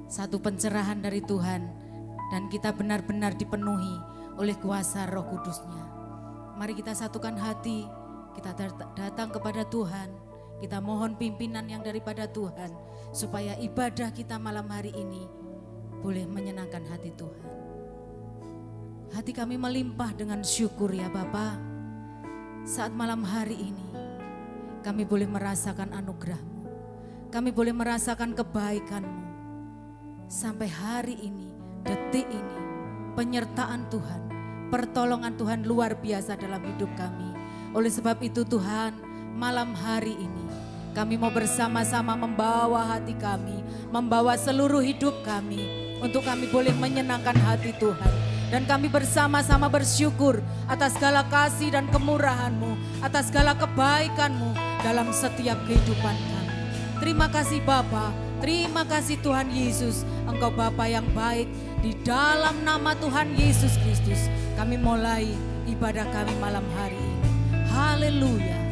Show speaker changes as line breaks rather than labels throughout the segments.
satu pencerahan dari Tuhan, dan kita benar-benar dipenuhi oleh kuasa Roh Kudus-Nya. Mari kita satukan hati, kita datang kepada Tuhan, kita mohon pimpinan yang daripada Tuhan, supaya ibadah kita malam hari ini boleh menyenangkan hati Tuhan. Hati kami melimpah dengan syukur ya Bapa. Saat malam hari ini kami boleh merasakan anugerah-Mu, kami boleh merasakan kebaikan-Mu. Sampai hari ini, detik ini, penyertaan Tuhan, pertolongan Tuhan luar biasa dalam hidup kami. Oleh sebab itu Tuhan, malam hari ini kami mau bersama-sama membawa hati kami, membawa seluruh hidup kami, untuk kami boleh menyenangkan hati Tuhan. Dan kami bersama-sama bersyukur atas segala kasih dan kemurahan-Mu, atas segala kebaikan-Mu dalam setiap kehidupan kami. Terima kasih Bapa, terima kasih Tuhan Yesus, Engkau Bapa yang baik. Di dalam nama Tuhan Yesus Kristus, kami mulai ibadah kami malam hari ini. Haleluya.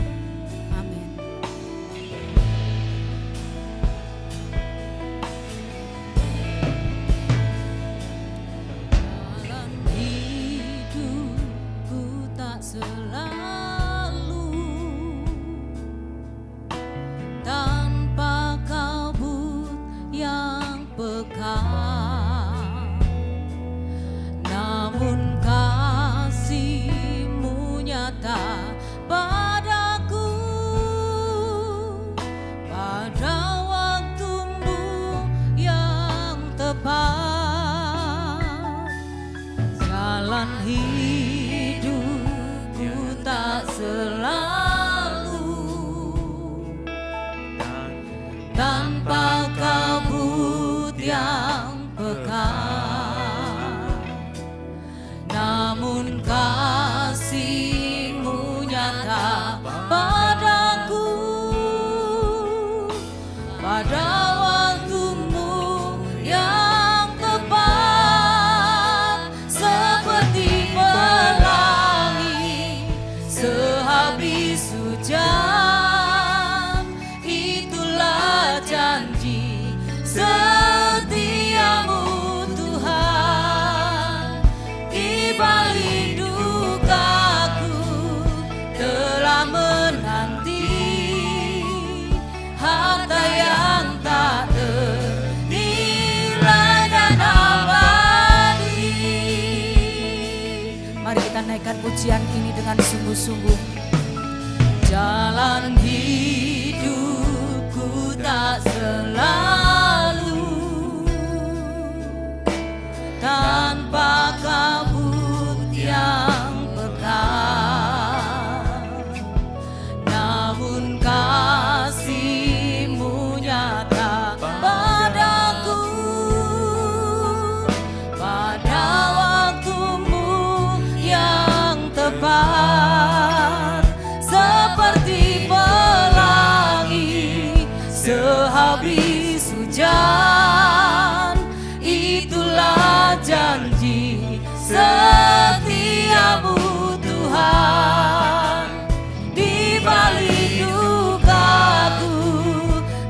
Naikkan pujian ini dengan sungguh-sungguh. Jalan hidupku tak selalu tanpa kabut yang pekat, namun kasih-Mu nyata padaku pada tepat, seperti pelangi sehabis hujan. Itulah janji setiamu Tuhan. Di balik dukaku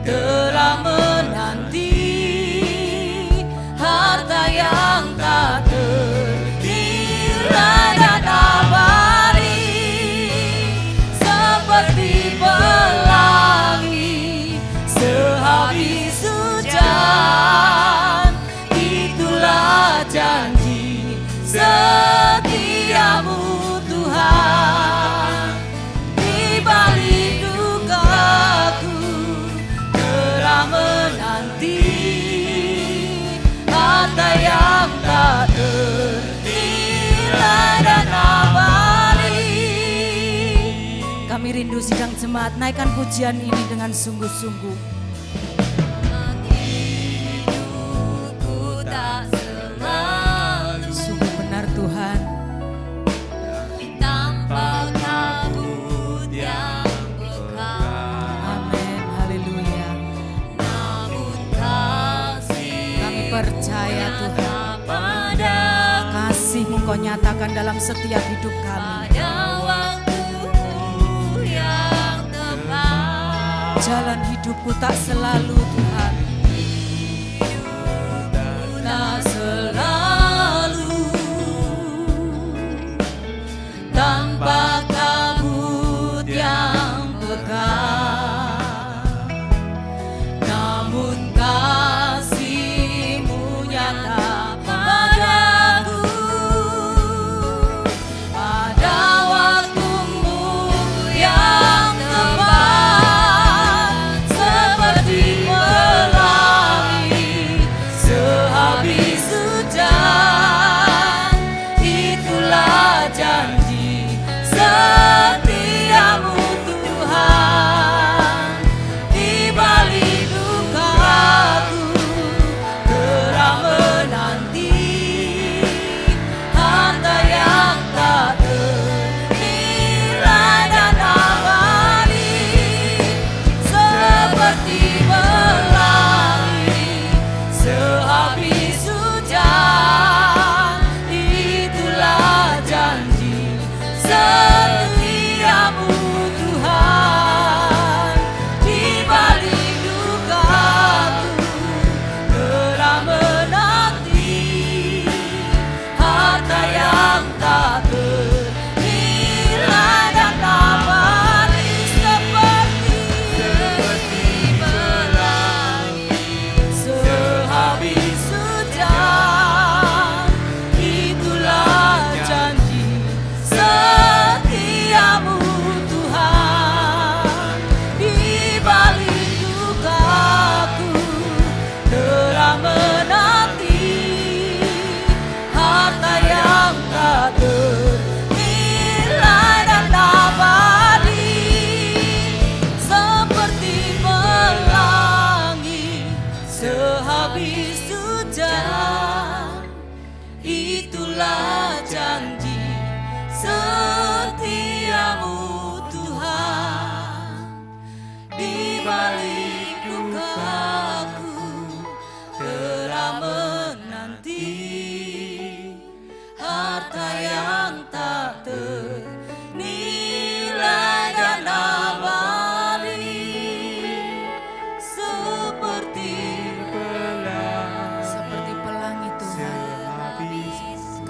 telah menanti harta yang tak ternilai dan seperti pelangi sehabis hujan. Itulah janji setiamu Tuhan. Di balik dukaku telah menanti harta yang tak ternilai dan abadi. Kami rindu sidang jemaat, naikkan pujian ini dengan sungguh-sungguh. Hidupku tak selalu, sungguh benar Tuhan, tanpa kabut yang pekat. Amin, haleluya. Namun kasih kami percaya Tuhan, kasih-Mu Kau nyatakan dalam setiap hidup kami. Jalan hidupku tak selalu Tuhan,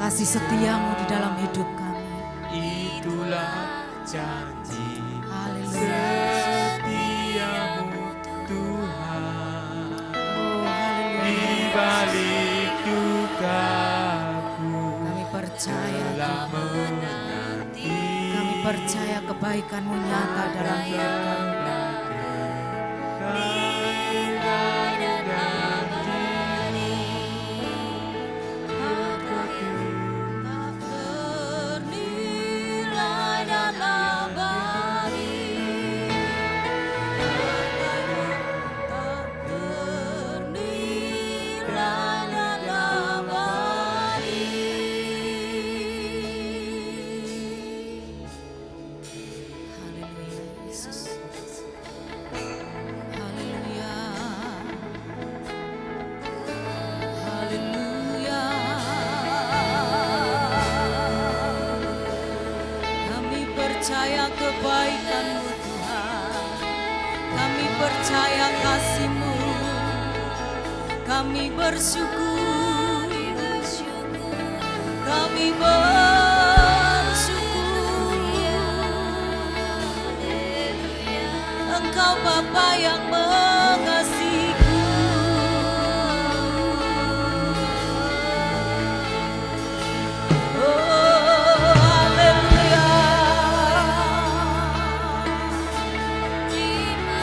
kasih setiamu di dalam hidup kami.
Itulah janji
Haleluya.
setiamu Tuhan.
Oh, haleluya.
Di balik dukaku
Kami percaya
telah
Tuhan.
menanti.
Kami percaya kebaikan-Mu nyata dalam hidup kami. Haleluya Yesus. Haleluya. Haleluya. Kami percaya kebaikan-Mu Tuhan. Kami percaya kasih-Mu. Kami bersyukur. Kami bersyukur. Engkau Bapa yang mengasihiku. Oh, haleluya.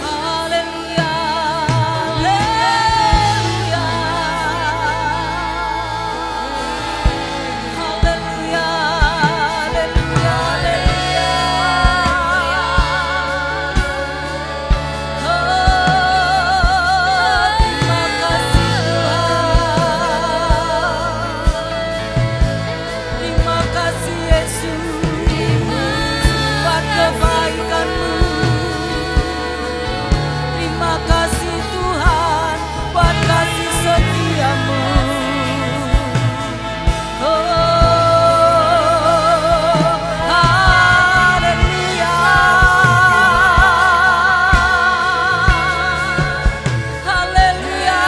Haleluya. Haleluya. Haleluya. Haleluya. Haleluya. Terima kasih Tuhan. Terima kasih Yesus buat kebaikan-Mu. Terima kasih Tuhan buat kasih setia-Mu. Oh, haleluya. Haleluya.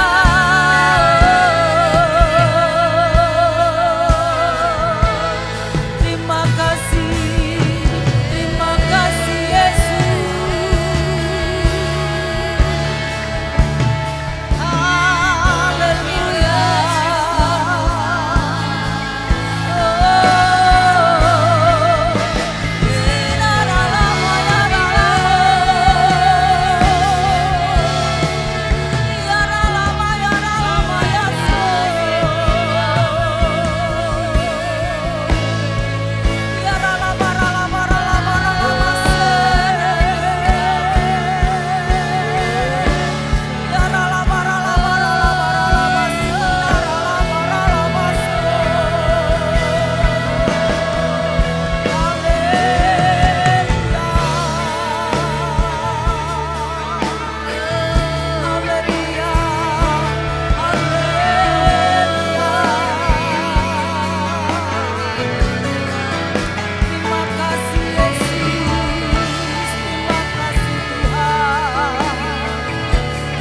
Terima kasih Yesus. Haleluya. Terima kasih Yesus, terima kasih Tuhan,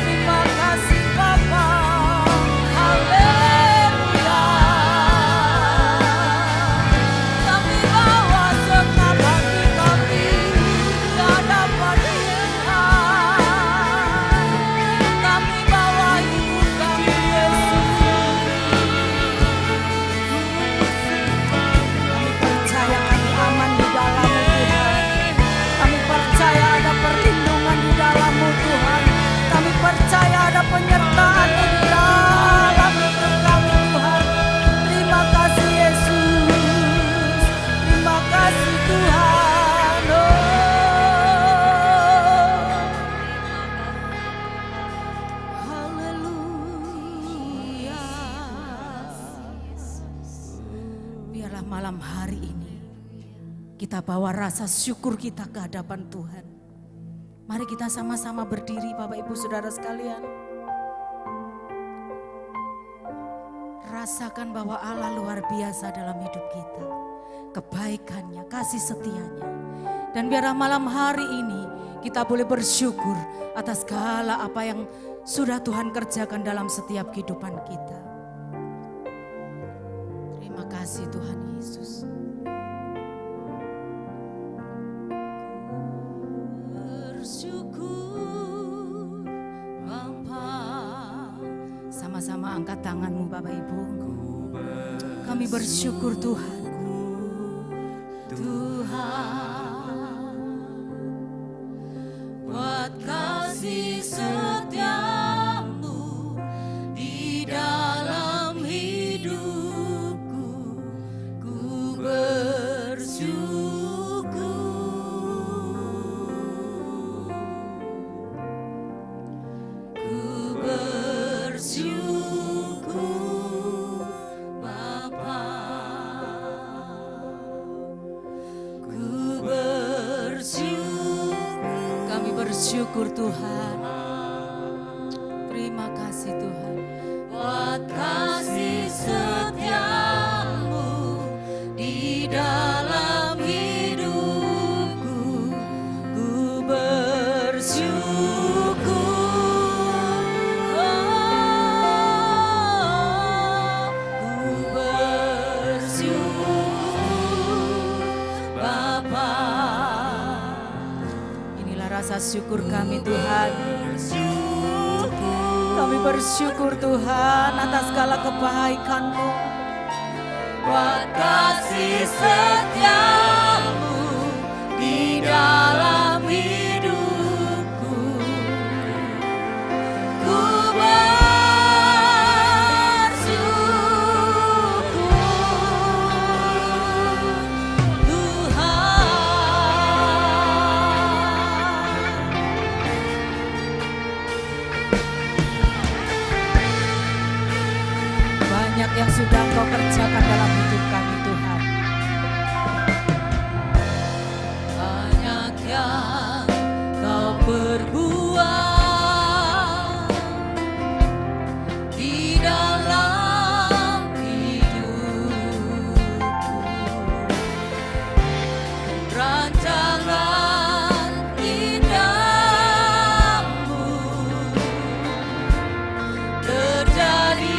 terima kasih Bapa, haleluya. Kami bawa segenap hati kami di hadapan Tuhan. Kami bawa hidup kami Yesus. Kami percaya kami aman di dalam-Mu Tuhan. Kami percaya ada perlindungan di dalam-Mu Tuhan. Kami percaya ada penyertaan-Mu di dalam hidup kami Tuhan. Terima kasih Yesus. Terima kasih Tuhan. Haleluya. Biarlah malam hari ini kita bawa rasa syukur kita ke hadapan Tuhan. Mari kita sama-sama berdiri Bapak Ibu Saudara sekalian. Rasakan bahwa Allah luar biasa dalam hidup kita. Kebaikannya, kasih setianya. Dan biarlah malam hari ini kita boleh bersyukur atas segala apa yang sudah Tuhan kerjakan dalam setiap kehidupan kita. Terima kasih Tuhan Yesus. Bersyukur Bapa. Sama-sama angkat tanganmu Bapak Ibu. Kami bersyukur Tuhan. Tuhan, buat kasih setiamu di dalam hidupku, ku bersyukur. Ku bersyukur Bapa. Kami bersyukur Tuhan. Terima kasih Tuhan. Buat kasih setiamu di dalam hidupku, ku bersyukur. Ku bersyukur Bapa. Rasa syukur kami Tuhan. Kami bersyukur Tuhan atas segala kebaikan-Mu. Buat kasih setiamu di dalam hidupku, ku yang sudah Engkau kerjakan dalam hidup kami Tuhan. Banyak yang Kau perbuat di dalam hidupku. Rancangan indahmu terjadi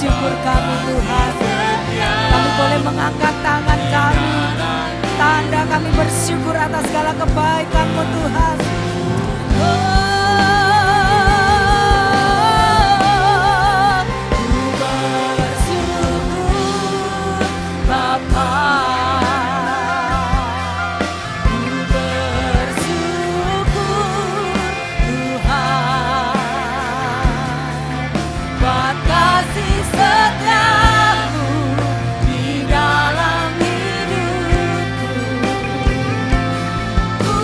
syukur kami Tuhan. Kami boleh mengangkat tangan kami, tanda kami bersyukur atas segala kebaikan-Mu Tuhan. Ku bersyukur Bapa. Setiamu di dalam hidupku, ku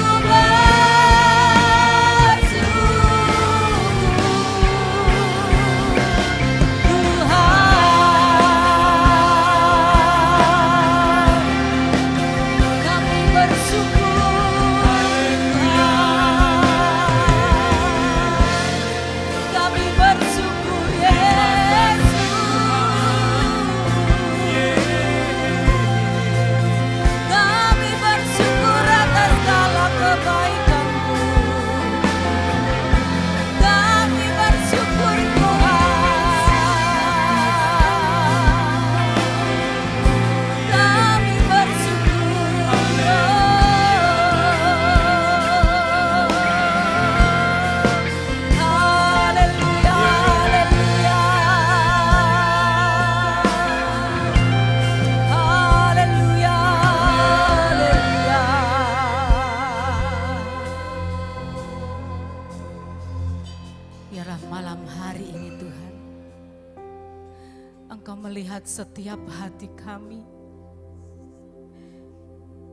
melihat setiap hati kami.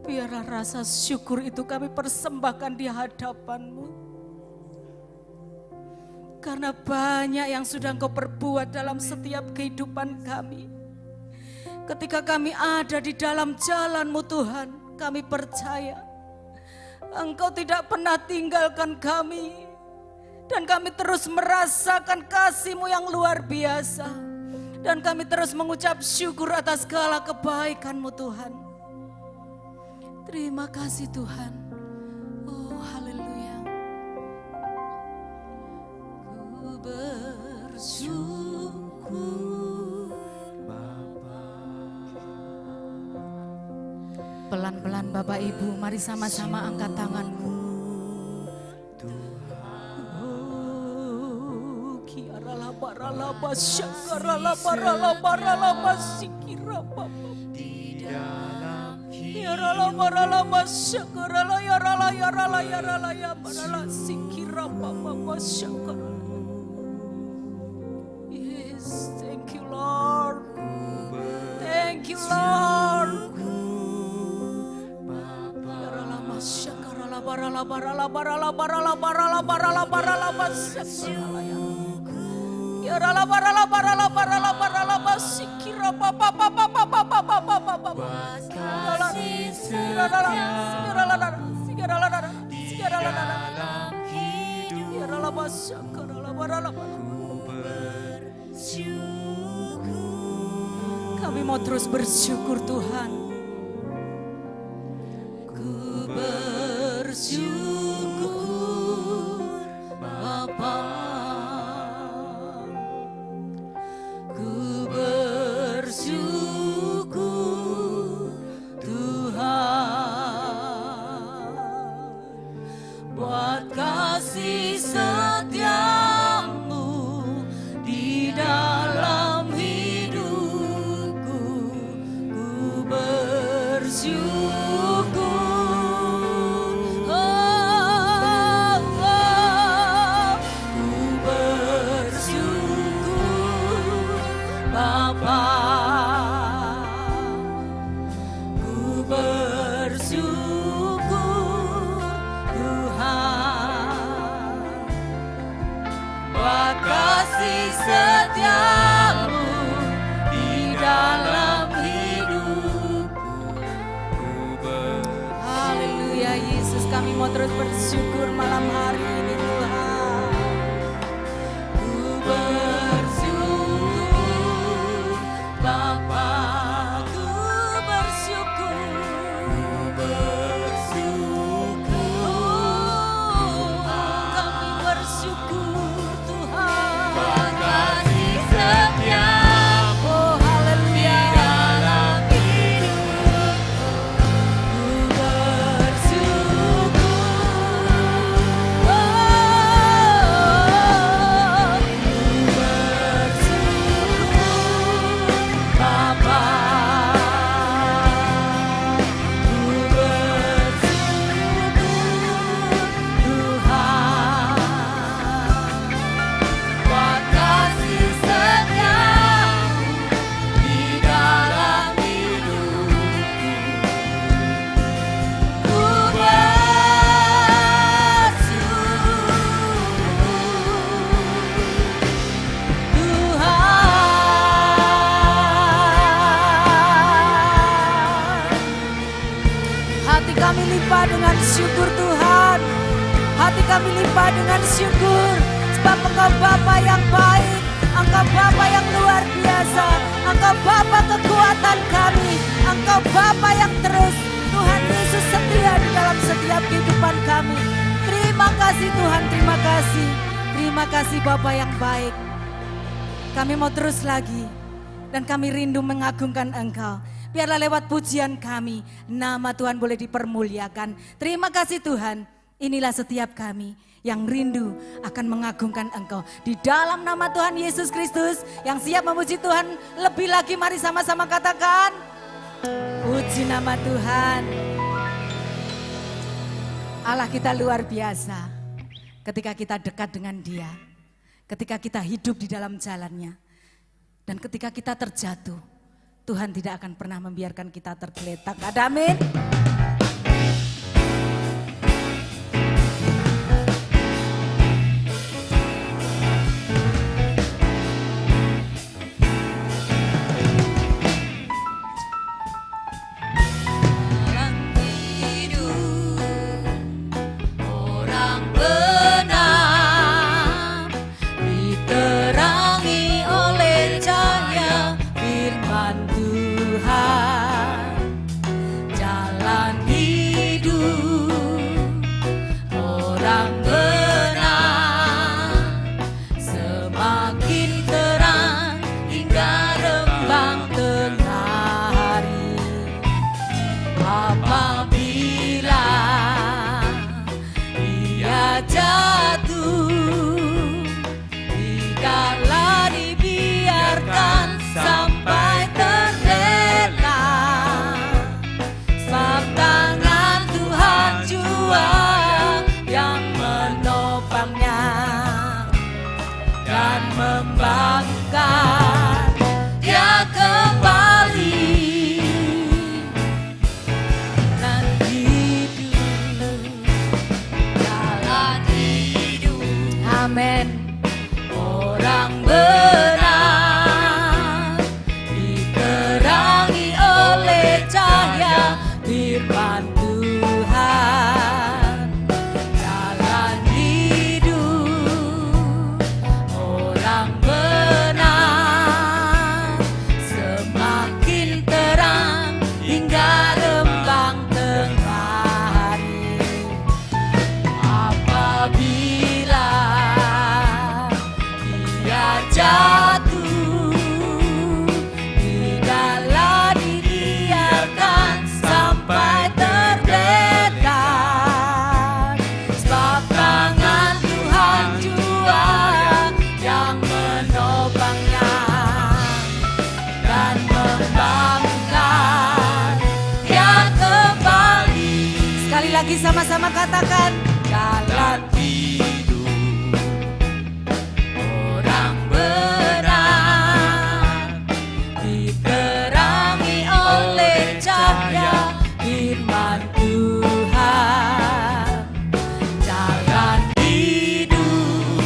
Biarlah rasa syukur itu kami persembahkan di hadapan-Mu. Karena banyak yang sudah Engkau perbuat dalam setiap kehidupan kami. Ketika kami ada di dalam jalan-Mu Tuhan, kami percaya Engkau tidak pernah tinggalkan kami. Dan kami terus merasakan kasih-Mu yang luar biasa. Dan kami terus mengucap syukur atas segala kebaikan-Mu Tuhan. Terima kasih Tuhan. Oh haleluya. Ku bersyukur Bapa. Pelan-pelan Bapak Ibu, mari sama-sama angkat tanganmu. Oh, kiaralah baralaba syakarala baralaba sikira Bapa. Yarala barala syakarala yarala ya barala sikira Bapa syakarala. Yes, thank you Lord. Thank you Lord. Yarala masyakarala barala syakarala ya. Yarala barala sikira Bapa. Kami mau terus bersyukur Tuhan. Ku bersyukur Bapa. Ku bersyukur buat kasih setia-Mu di dalam hidupku. Ku bersyukur, ku bersyukur Bapa. Ku bersyukur buat kasih setia-Mu di dalam hidupku. Haleluya Yesus, kami mau terus bersyukur malam hari ini Tuhan. Ku bersyukur Bapa. Ku bersyukur, kami bersyukur Tuhan. Kasih setia-Mu, oh haleluya, dalam hidupku. Ku bersyukur, oh, ku bersyukur Bapa. Ku bersyukur Tuhan. Buat kasih setia-Mu di dalam hidupku. Ku bersyukur Tuhan. Hati kami limpah dengan syukur Tuhan. Hati kami limpah dengan syukur. Sebab Engkau Bapa yang baik, Engkau Bapa yang luar biasa, Engkau Bapa kekuatan kami, Engkau Bapa yang terus Tuhan Yesus setia di dalam setiap kehidupan kami. Terima kasih Tuhan, terima kasih. Terima kasih Bapa yang baik. Kami mau terus lagi dan kami rindu mengagungkan Engkau. Biarlah lewat pujian kami, nama Tuhan boleh dipermuliakan. Terima kasih Tuhan, inilah setiap kami yang rindu akan mengagungkan Engkau. Di dalam nama Tuhan Yesus Kristus yang siap memuji Tuhan lebih lagi, mari sama-sama katakan, puji nama Tuhan. Allah kita luar biasa ketika kita dekat dengan Dia. Ketika kita hidup di dalam jalannya. Dan ketika kita terjatuh, Tuhan tidak akan pernah membiarkan kita tergeletak. Ada amin? Lagi sama-sama katakan jalan hidup orang benar diterangi oleh cahaya firman Tuhan. Jalan hidup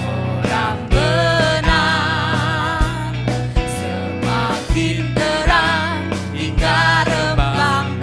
orang benar semakin terang hingga rembang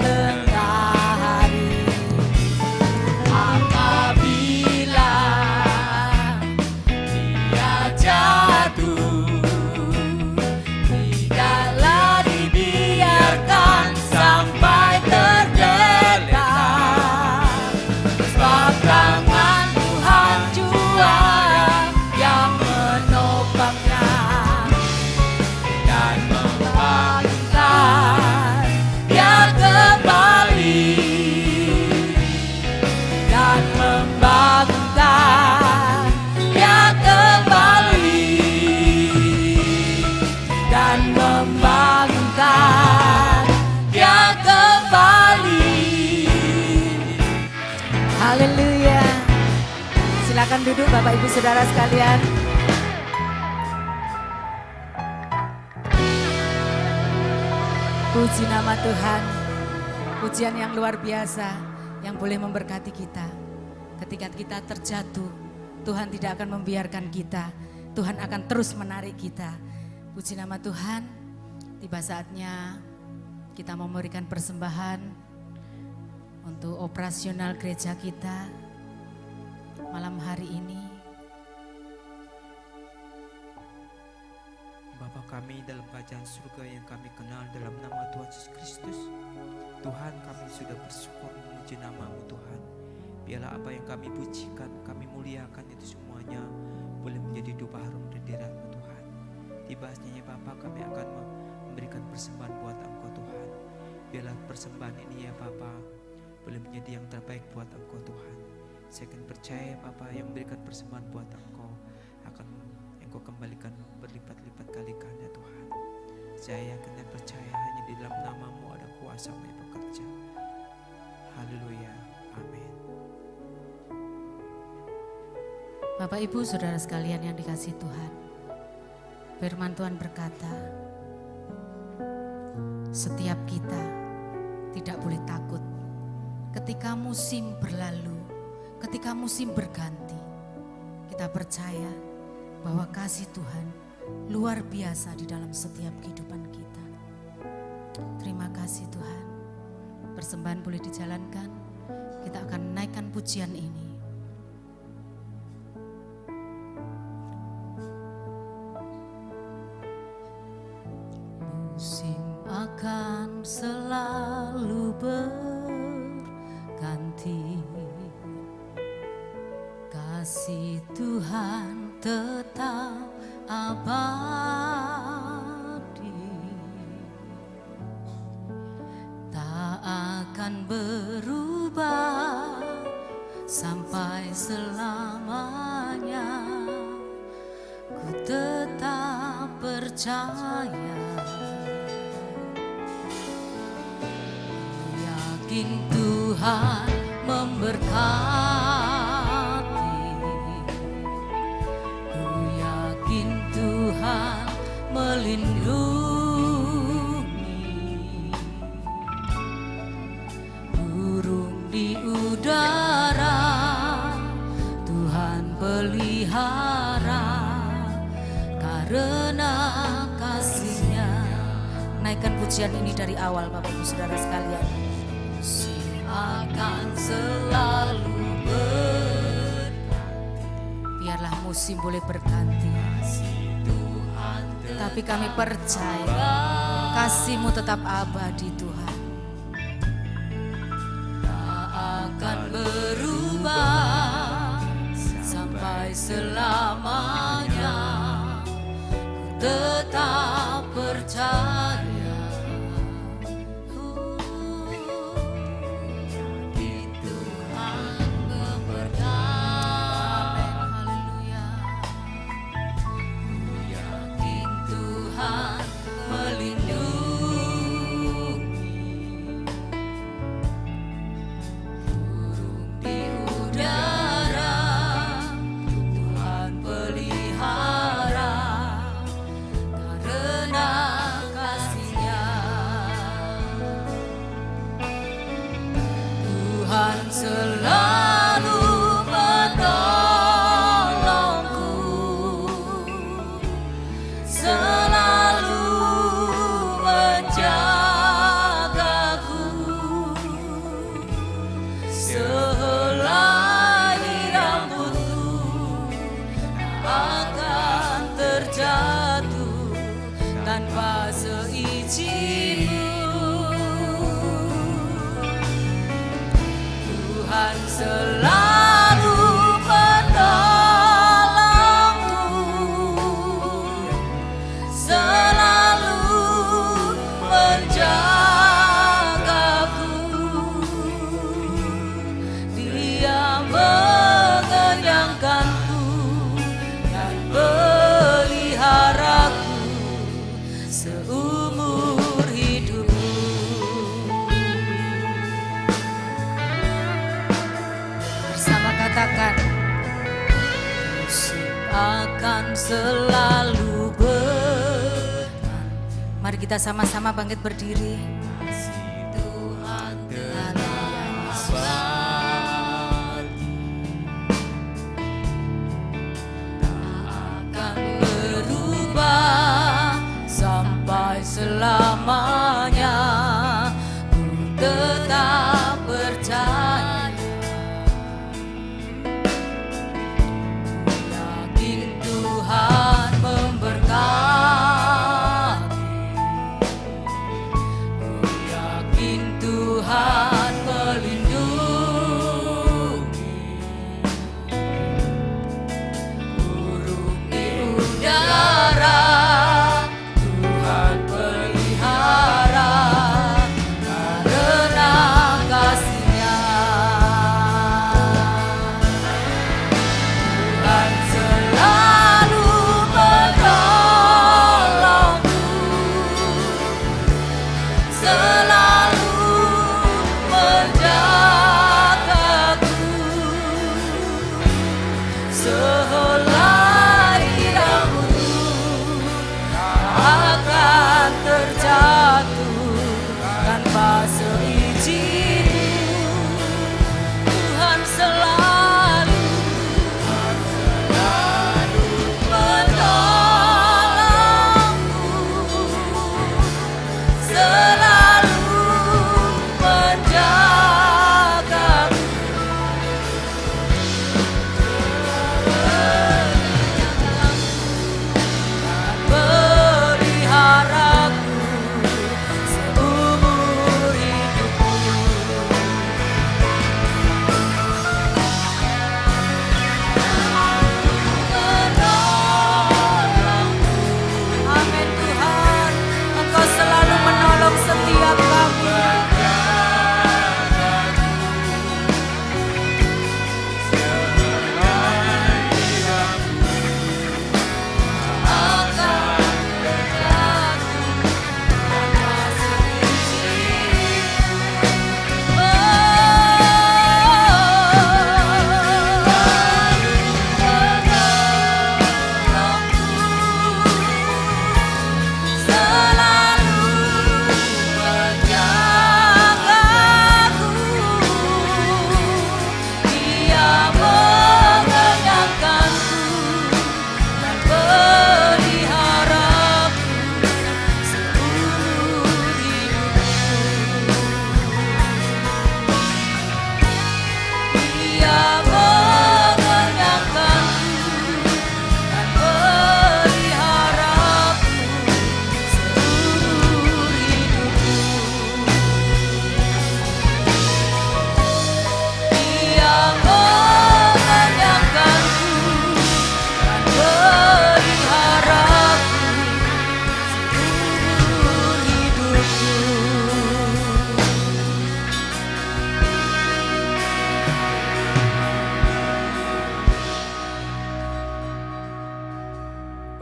Haleluya. Silakan duduk Bapak Ibu Saudara sekalian. Puji nama Tuhan. Pujian yang luar biasa yang boleh memberkati kita. Ketika kita terjatuh, Tuhan tidak akan membiarkan kita. Tuhan akan terus menarik kita. Puji nama Tuhan. Tiba saatnya kita memberikan persembahan untuk operasional gereja kita malam hari ini.
Bapa kami dalam kerajaan surga yang kami kenal dalam nama Tuhan Yesus Kristus. Tuhan, kami sudah bersyukur memuji nama-Mu Tuhan. Biarlah apa yang kami pujikan, kami muliakan itu semuanya boleh menjadi dupa harum di hadirat-Mu Tuhan. Tiba saatnya Bapa kami akan memberikan persembahan buat Engkau Tuhan. Biarlah persembahan ini ya Bapa boleh menjadi yang terbaik buat Engkau Tuhan. Saya akan percaya Bapa yang memberikan persembahan buat Engkau akan Engkau kembalikan berlipat-lipat kali ganda Tuhan. Saya yakin dan percaya hanya di dalam nama-Mu ada kuasa-Mu yang bekerja. Haleluya, amin.
Bapak Ibu Saudara sekalian yang dikasihi Tuhan, firman Tuhan berkata, setiap kita tidak boleh takut ketika musim berlalu, ketika musim berganti. Kita percaya bahwa kasih Tuhan luar biasa di dalam setiap kehidupan kita. Terima kasih Tuhan. Persembahan boleh dijalankan. Kita akan naikkan pujian ini. Musim akan selalu berganti, kasih Tuhan tetap abadi, tak akan berubah sampai selamanya. Ku tetap percaya, yakin Tuhan memberkati, ku yakin Tuhan melindungi, burung di udara Tuhan pelihara, karena kasih-Nya. Naikkan pujian ini dari awal Bapak Ibu Saudara sekalian. Akan selalu berganti. Biarlah musim boleh berganti, tapi kami percaya kasih-Mu tetap abadi Tuhan. Tak akan berubah sampai selamanya. Ku tetap percaya, selalu menolongku, selalu menjagaku, sehelai rambutku akan terjatuh tanpa seizin. Tuhan selalu menolongku, selalu menjagaku, Dia mengenyangkanku dan peliharaku seumur hidupku. Katakan, musim akan selalu berganti. Mari kita sama-sama bangkit berdiri. Tuhan tetap abadi, tak akan berubah sampai selamanya. Ku tetap percaya, Tuhan memberkati, ku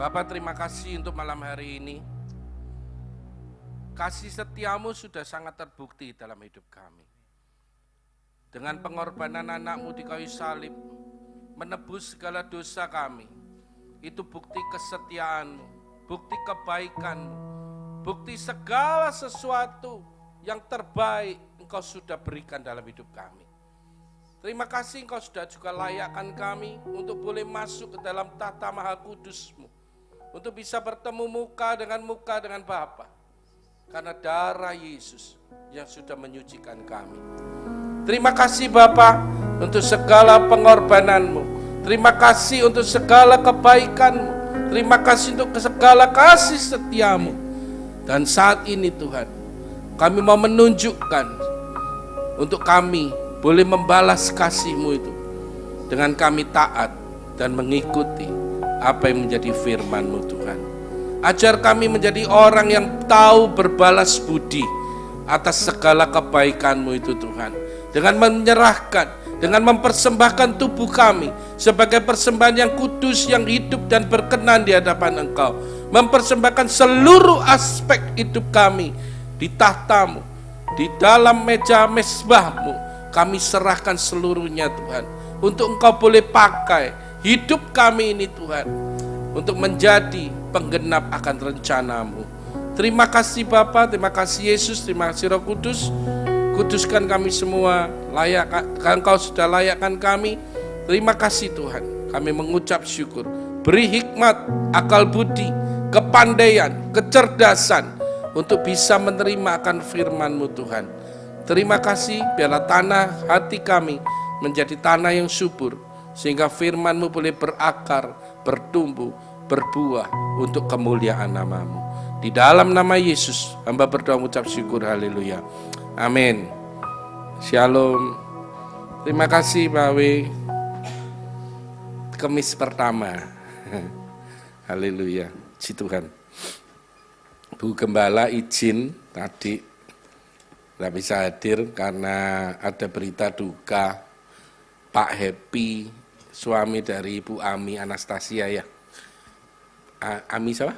Bapak, terima kasih untuk malam hari ini. Kasih setiamu sudah sangat terbukti dalam hidup kami. Dengan pengorbanan anakmu di kayu salib, menebus segala dosa kami. Itu bukti kesetiaanmu, bukti kebaikanmu, bukti segala sesuatu yang terbaik Engkau sudah berikan dalam hidup kami. Terima kasih Engkau sudah juga layakkan kami untuk boleh masuk ke dalam tahta maha kudus-Mu, untuk bisa bertemu muka dengan Bapa, karena darah Yesus yang sudah menyucikan kami. Terima kasih Bapa untuk segala pengorbanan-Mu. Terima kasih untuk segala kebaikan-Mu. Terima kasih untuk segala kasih setia-Mu. Dan saat ini Tuhan, kami mau menunjukkan untuk kami boleh membalas kasih-Mu itu dengan kami taat dan mengikuti apa yang menjadi firman-Mu Tuhan. Ajar kami menjadi orang yang tahu berbalas budi atas segala kebaikan-Mu itu Tuhan. Dengan menyerahkan, dengan mempersembahkan tubuh kami sebagai persembahan yang kudus, yang hidup dan berkenan di hadapan Engkau. Mempersembahkan seluruh aspek hidup kami di tahta-Mu, di dalam meja mezbah-Mu. Kami serahkan seluruhnya Tuhan, untuk Engkau boleh pakai hidup kami ini Tuhan, untuk menjadi penggenap akan rencana-Mu. Terima kasih Bapa, terima kasih Yesus, terima kasih Roh Kudus. Kuduskan kami semua, Engkau sudah layakkan kami. Terima kasih Tuhan, kami mengucap syukur. Beri hikmat, akal budi, kepandaian, kecerdasan untuk bisa menerima akan firman-Mu Tuhan. Terima kasih, biarlah tanah hati kami menjadi tanah yang subur, sehingga firman-Mu boleh berakar, bertumbuh, berbuah untuk kemuliaan nama-Mu. Di dalam nama Yesus, hamba berdoa mengucap syukur, haleluya. Amin. Shalom. Terima kasih Pak W. Kemis pertama. Haleluya. Puji Tuhan. Bu Gembala izin tadi tidak bisa hadir karena ada berita duka Pak Happy, suami dari Ibu Ami Anastasia ya. Ami siapa?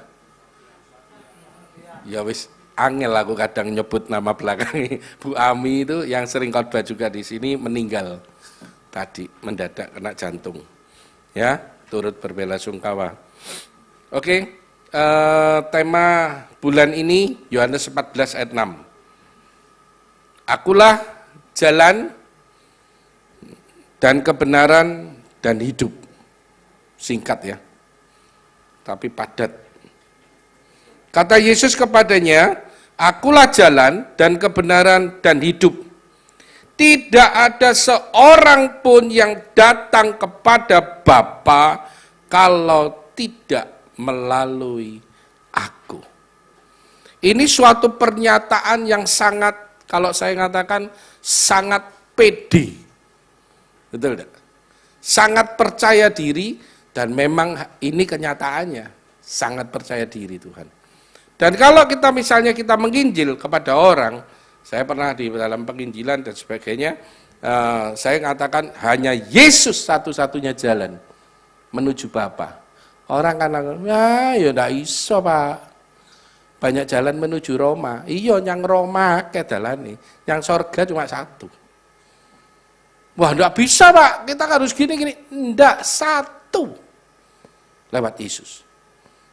Ya wis, angel aku kadang nyebut nama belakang. Bu Ami itu yang sering khotbah juga di sini meninggal tadi, mendadak kena jantung. Ya, turut berbelasungkawa. Oke, tema bulan ini Yohanes 14 ayat 6. Akulah jalan dan kebenaran dan hidup. Singkat ya, tapi padat. Kata Yesus kepadanya, akulah jalan dan kebenaran dan hidup. Tidak ada seorang pun yang datang kepada Bapa kalau tidak melalui aku. Ini suatu pernyataan yang sangat, kalau saya katakan, sangat pede. Betul tidak? Sangat percaya diri, dan memang ini kenyataannya. Sangat percaya diri Tuhan. Dan kalau kita misalnya kita menginjil kepada orang, saya pernah di dalam penginjilan dan sebagainya, saya katakan hanya Yesus satu-satunya jalan menuju Bapa. Orang kan ya enggak iso Pak, banyak jalan menuju Roma. Iya, yang Roma ke jalan nih, yang sorga cuma satu. Wah enggak bisa Pak, kita harus gini-gini. Enggak, satu, lewat Yesus.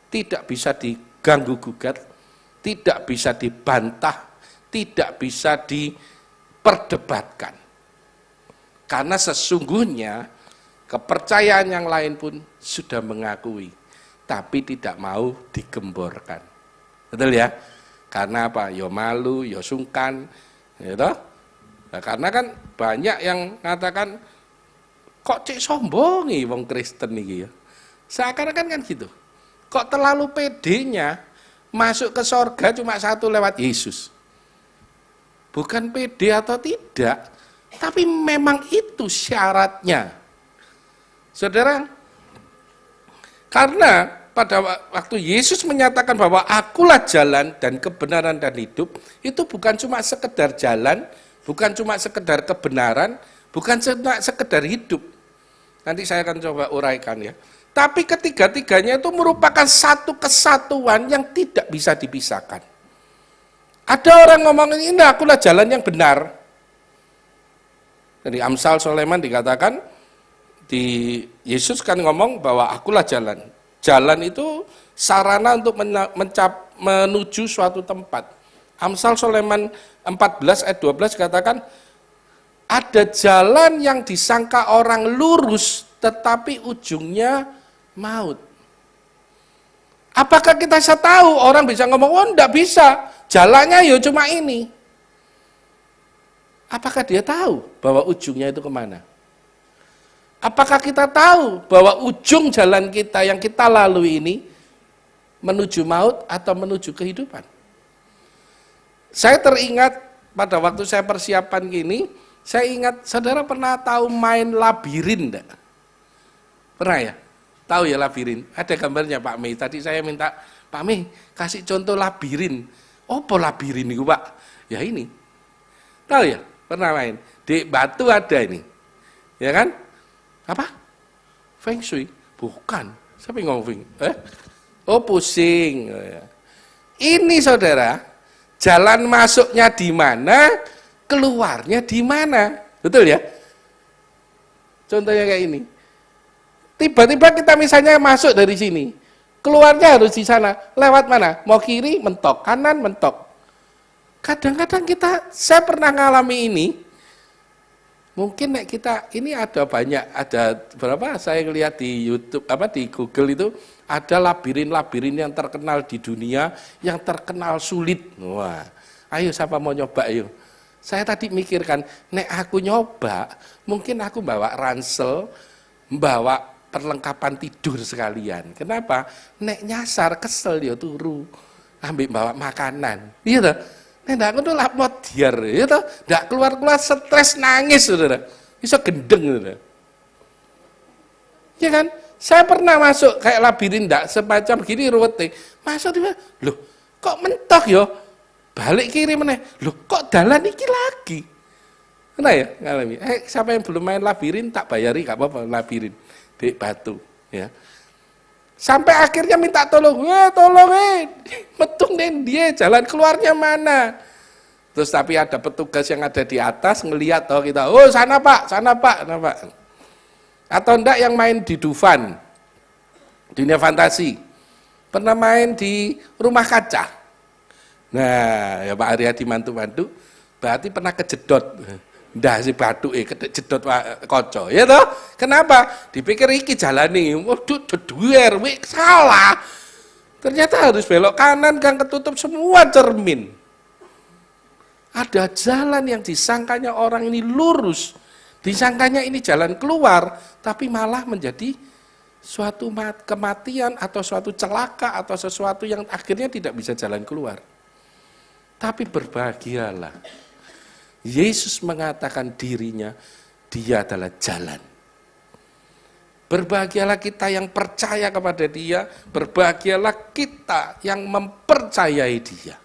Tidak bisa diganggu gugat, tidak bisa dibantah, tidak bisa diperdebatkan. Karena sesungguhnya kepercayaan yang lain pun sudah mengakui, tapi tidak mau digemborkan. Betul ya? Karena apa? Ya malu, ya sungkan, gitu. Nah, karena kan banyak yang mengatakan, kok cek sombongi wong Kristen iki ya. Seakan-akan kan gitu. Kok terlalu pedenya masuk ke sorga cuma satu lewat Yesus. Bukan pede atau tidak, tapi memang itu syaratnya. Saudara, karena pada waktu Yesus menyatakan bahwa akulah jalan dan kebenaran dan hidup, itu bukan cuma sekedar jalan, bukan cuma sekedar kebenaran, bukan cuma sekedar hidup. Nanti saya akan coba uraikan ya. Tapi ketiga-tiganya itu merupakan satu kesatuan yang tidak bisa dipisahkan. Ada orang ngomongin, ini akulah jalan yang benar. Dari Amsal Sulaiman dikatakan, di Yesus kan ngomong bahwa akulah jalan. Jalan itu sarana untuk menuju suatu tempat. Amsal Sulaiman 14 ayat 12 katakan, ada jalan yang disangka orang lurus, tetapi ujungnya maut. Apakah kita bisa tahu? Orang bisa ngomong, oh enggak bisa, jalannya ya cuma ini. Apakah dia tahu bahwa ujungnya itu kemana? Apakah kita tahu bahwa ujung jalan kita yang kita lalui ini menuju maut atau menuju kehidupan? Saya teringat pada waktu saya persiapan gini, saya ingat, saudara pernah tahu main labirin enggak? Pernah ya? Tahu ya labirin? Ada gambarnya Pak Mei. Tadi saya minta, Pak Mei kasih contoh labirin. Apa labirin itu Pak? Ya ini. Tahu ya? Pernah main? Di Batu ada ini. Ya kan? Apa? Feng Shui? Bukan. Siapa yang ngomong Feng? Oh pusing. Ini saudara, jalan masuknya di mana, keluarnya di mana. Betul ya? Contohnya kayak ini. Tiba-tiba kita misalnya masuk dari sini, keluarnya harus di sana. Lewat mana? Mau kiri, mentok. Kanan, mentok. Kadang-kadang saya pernah ngalami ini. Mungkin kita, ini ada banyak, ada berapa saya lihat di YouTube, di Google itu, ada labirin-labirin yang terkenal di dunia, yang terkenal sulit. Wah, ayo siapa mau nyoba ayo. Saya tadi mikirkan, nek aku nyoba, mungkin aku bawa ransel, bawa perlengkapan tidur sekalian. Kenapa? Nek nyasar kesel dia turu, ambil bawa makanan. Iya toh? Nek aku tuh lapot diar, iya toh? Ndak keluar-keluar stres nangis, saudara. Bisa gendeng, saudara. Ya kan? Saya pernah masuk kayak labirin ndak semacam gini ruwete. Masuk dia, loh kok mentok yo? Balik kiri meneh. Loh kok dalan iki lagi? Pernah ya ngalami? Siapa yang belum main labirin tak bayari gak apa-apa labirin. Di Batu, ya. Sampai akhirnya minta tolong, tolong, metung dia jalan keluarnya mana? Terus tapi ada petugas yang ada di atas ngelihat toh kita, oh sana pak, sana pak. Atau enggak yang main di Dufan, dunia fantasi, pernah main di Rumah Kaca. Nah, ya Pak Aryadi mantu-mantu, berarti pernah kejedot. Ndah si batu kejedot koco, ya toh? Kenapa? Dipikir iki jalani, waduh duer, salah. Ternyata harus belok kanan, gang ketutup semua cermin. Ada jalan yang disangkanya orang ini lurus, disangkanya ini jalan keluar, tapi malah menjadi suatu kematian atau suatu celaka atau sesuatu yang akhirnya tidak bisa jalan keluar. Tapi berbahagialah. Yesus mengatakan dirinya, dia adalah jalan. Berbahagialah kita yang percaya kepada dia, berbahagialah kita yang mempercayai dia.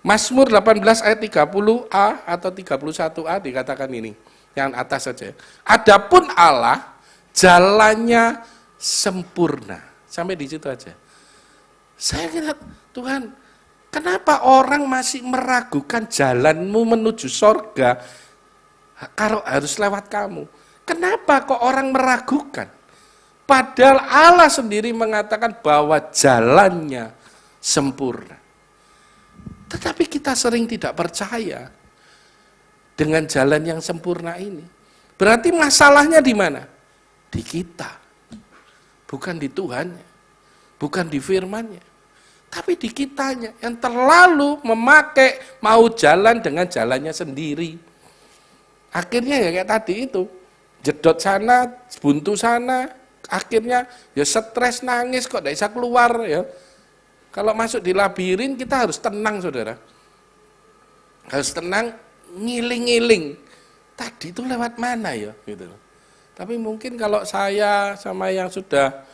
Mazmur 18 ayat 30a atau 31a dikatakan ini, yang atas saja. Adapun Allah, jalannya sempurna. Sampai di situ aja. Saya kira, Tuhan, kenapa orang masih meragukan jalanmu menuju sorga kalau harus lewat kamu? Kenapa kok orang meragukan? Padahal Allah sendiri mengatakan bahwa jalannya sempurna. Tetapi kita sering tidak percaya dengan jalan yang sempurna ini. Berarti masalahnya di mana? Di kita. Bukan di Tuhannya. Bukan di firman-Nya. Tapi di kitanya yang terlalu memakai mau jalan dengan jalannya sendiri. Akhirnya ya kayak tadi itu, jedot sana, buntu sana, akhirnya ya stres nangis kok tidak bisa keluar ya. Kalau masuk di labirin kita harus tenang saudara. Harus tenang, ngiling-ngiling. Tadi itu lewat mana ya gitu. Tapi mungkin kalau saya sama yang sudah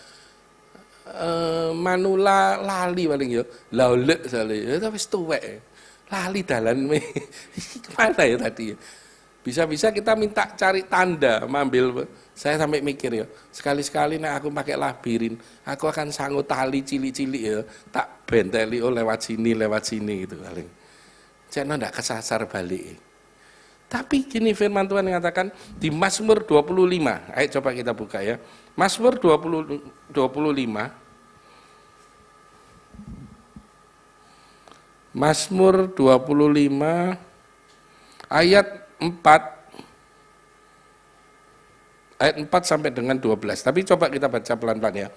manula lali paling ya laulek sale ya tapi tuwek lali dalan me kemana ya tadi ya Bisa-bisa kita minta cari tanda, ambil. Saya sampai mikir ya, sekali-sekali nek aku pakai labirin, aku akan sanggup tali cilik-cilik ya, tak benteli lewat sini gitu paling. Jangan ndak kesasar balik. Tapi gini firman Tuhan mengatakan di Mazmur 25. Ayo coba kita buka ya. Mazmur 25. Mazmur 25 ayat 4 sampai dengan 12. Tapi coba kita baca pelan-pelan ya.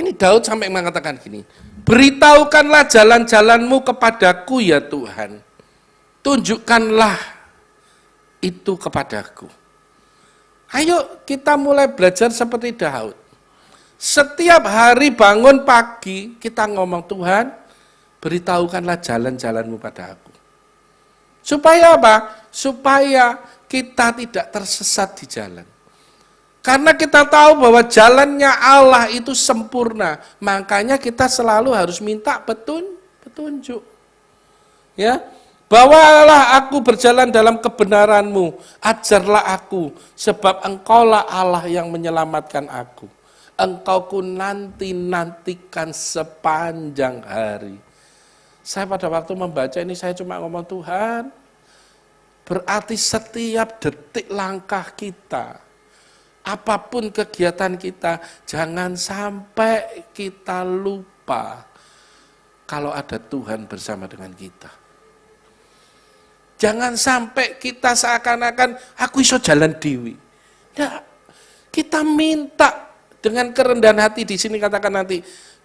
Ini Daud sampai mengatakan gini, beritahukanlah jalan-jalanmu kepadaku ya Tuhan. Tunjukkanlah itu kepadaku. Ayo kita mulai belajar seperti Daud. Setiap hari bangun pagi kita ngomong, Tuhan beritahukanlah jalan-jalanmu pada aku. Supaya apa? Supaya kita tidak tersesat di jalan. Karena kita tahu bahwa jalannya Allah itu sempurna, makanya kita selalu harus minta petunjuk. Ya, bawalah aku berjalan dalam kebenaran-Mu, ajarlah aku, sebab Engkaulah Allah yang menyelamatkan aku. Engkau ku nantikan sepanjang hari. Saya pada waktu membaca ini saya cuma ngomong, Tuhan, berarti setiap detik langkah kita, apapun kegiatan kita, jangan sampai kita lupa kalau ada Tuhan bersama dengan kita. Jangan sampai kita seakan-akan aku iso jalan dewi. Nah, kita minta dengan kerendahan hati, di sini katakan nanti,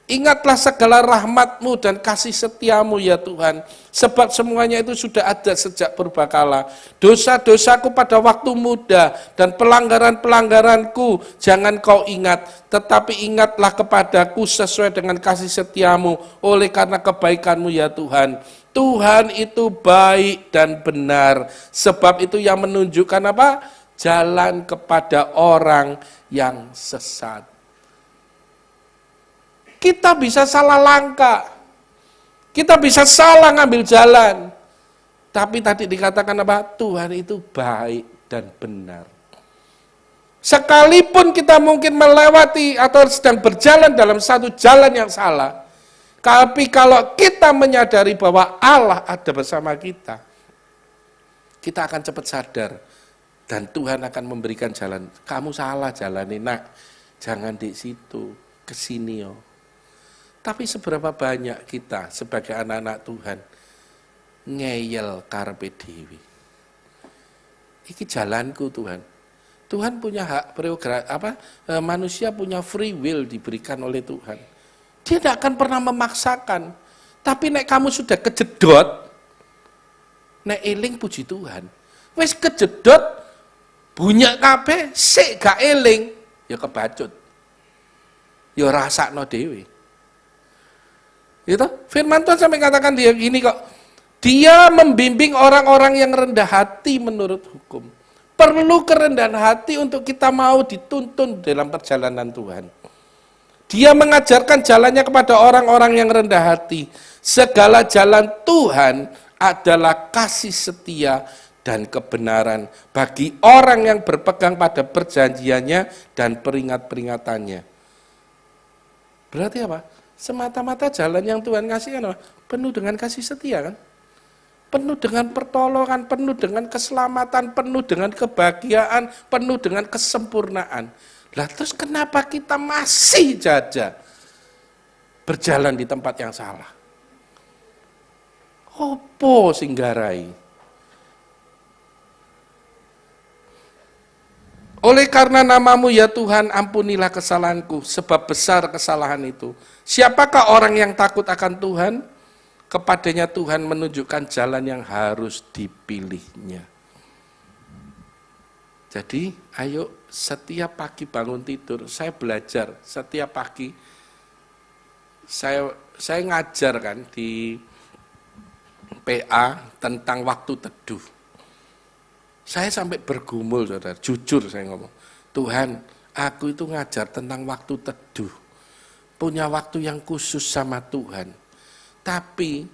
ingatlah segala rahmat-Mu dan kasih setia-Mu ya Tuhan, sebab semuanya itu sudah ada sejak purbakala. Dosa-dosaku pada waktu muda dan pelanggaran-pelanggaranku jangan Kau ingat, tetapi ingatlah kepadaku sesuai dengan kasih setia-Mu oleh karena kebaikan-Mu ya Tuhan. Tuhan itu baik dan benar, sebab itu yang menunjukkan apa? Jalan kepada orang yang sesat. Kita bisa salah langkah, kita bisa salah ngambil jalan, tapi tadi dikatakan apa? Tuhan itu baik dan benar. Sekalipun kita mungkin melewati atau sedang berjalan dalam satu jalan yang salah, tapi kalau kita menyadari bahwa Allah ada bersama kita, kita akan cepat sadar dan Tuhan akan memberikan jalan. Kamu salah jalanin, nak, jangan di situ, ke sini yo. Tapi seberapa banyak kita sebagai anak-anak Tuhan ngeyel karepe dhewe. Iki jalanku Tuhan. Tuhan punya hak prerogatif, manusia punya free will diberikan oleh Tuhan. Dia tidak akan pernah memaksakan. Tapi nek kamu sudah kejedot, nek eling puji Tuhan. Wis kejedot bunyak kabeh sik gak eling, ya kebacut. Ya rasakno dhewe. Gitu? Firman Tuhan sampai katakan dia gini kok, dia membimbing orang-orang yang rendah hati menurut hukum. Perlu kerendahan hati untuk kita mau dituntun dalam perjalanan Tuhan. Dia mengajarkan jalannya kepada orang-orang yang rendah hati. Segala jalan Tuhan adalah kasih setia dan kebenaran bagi orang yang berpegang pada perjanjiannya dan peringatannya. Berarti apa? Semata-mata jalan yang Tuhan kasih kan penuh dengan kasih setia kan? Penuh dengan pertolongan, penuh dengan keselamatan, penuh dengan kebahagiaan, penuh dengan kesempurnaan. Lah terus kenapa kita masih jajah berjalan di tempat yang salah? Opo singgarai? Oleh karena nama-Mu ya Tuhan, ampunilah kesalahanku, sebab besar kesalahan itu. Siapakah orang yang takut akan Tuhan? Kepadanya Tuhan menunjukkan jalan yang harus dipilihnya. Jadi, ayo setiap pagi bangun tidur, saya belajar setiap pagi. Saya ngajar kan di PA tentang waktu teduh. Saya sampai bergumul, saudara, jujur saya ngomong. Tuhan, aku itu ngajar tentang waktu teduh. Punya waktu yang khusus sama Tuhan. Tapi,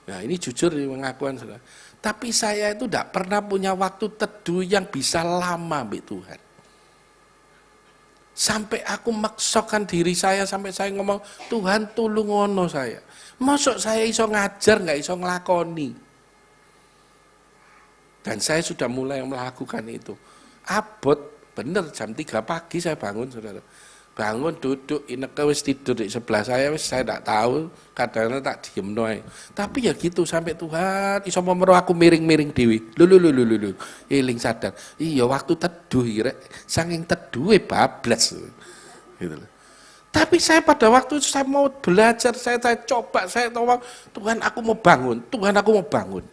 nah ini jujur pengakuan, saudara.
Tapi saya itu tidak pernah punya waktu teduh yang bisa lama, Mbak Tuhan. Sampai aku maksakan diri saya, sampai saya ngomong, Tuhan tulung ngono saya. Masuk saya iso ngajar, nggak iso ngelakoni. Dan saya sudah mulai melakukan itu. Abot, bener jam 3 pagi saya bangun, saudara. Bangun, duduk, ineke wis tidur di sebelah saya tidak tahu, kadang-kadang tak diem noe. Tapi ya gitu, sampai Tuhan, iso memeroh aku miring-miring dewi. Lulu, iling sadar. Iya waktu teduh, saking teduhe bablas. Gitu. Tapi saya pada waktu itu saya mau belajar, saya coba, saya tahu, Tuhan aku mau bangun, Tuhan aku mau bangun.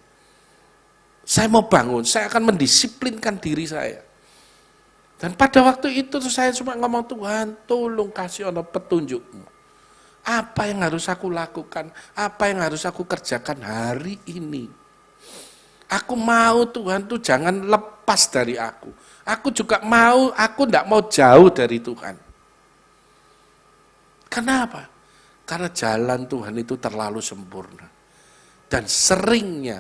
Saya mau bangun, saya akan mendisiplinkan diri saya. Dan pada waktu itu saya cuma ngomong, Tuhan tolong kasih ono petunjukmu. Apa yang harus aku lakukan, apa yang harus aku kerjakan hari ini. Aku mau Tuhan tuh jangan lepas dari aku. Aku juga mau, aku tidak mau jauh dari Tuhan. Kenapa? Karena jalan Tuhan itu terlalu sempurna. Dan seringnya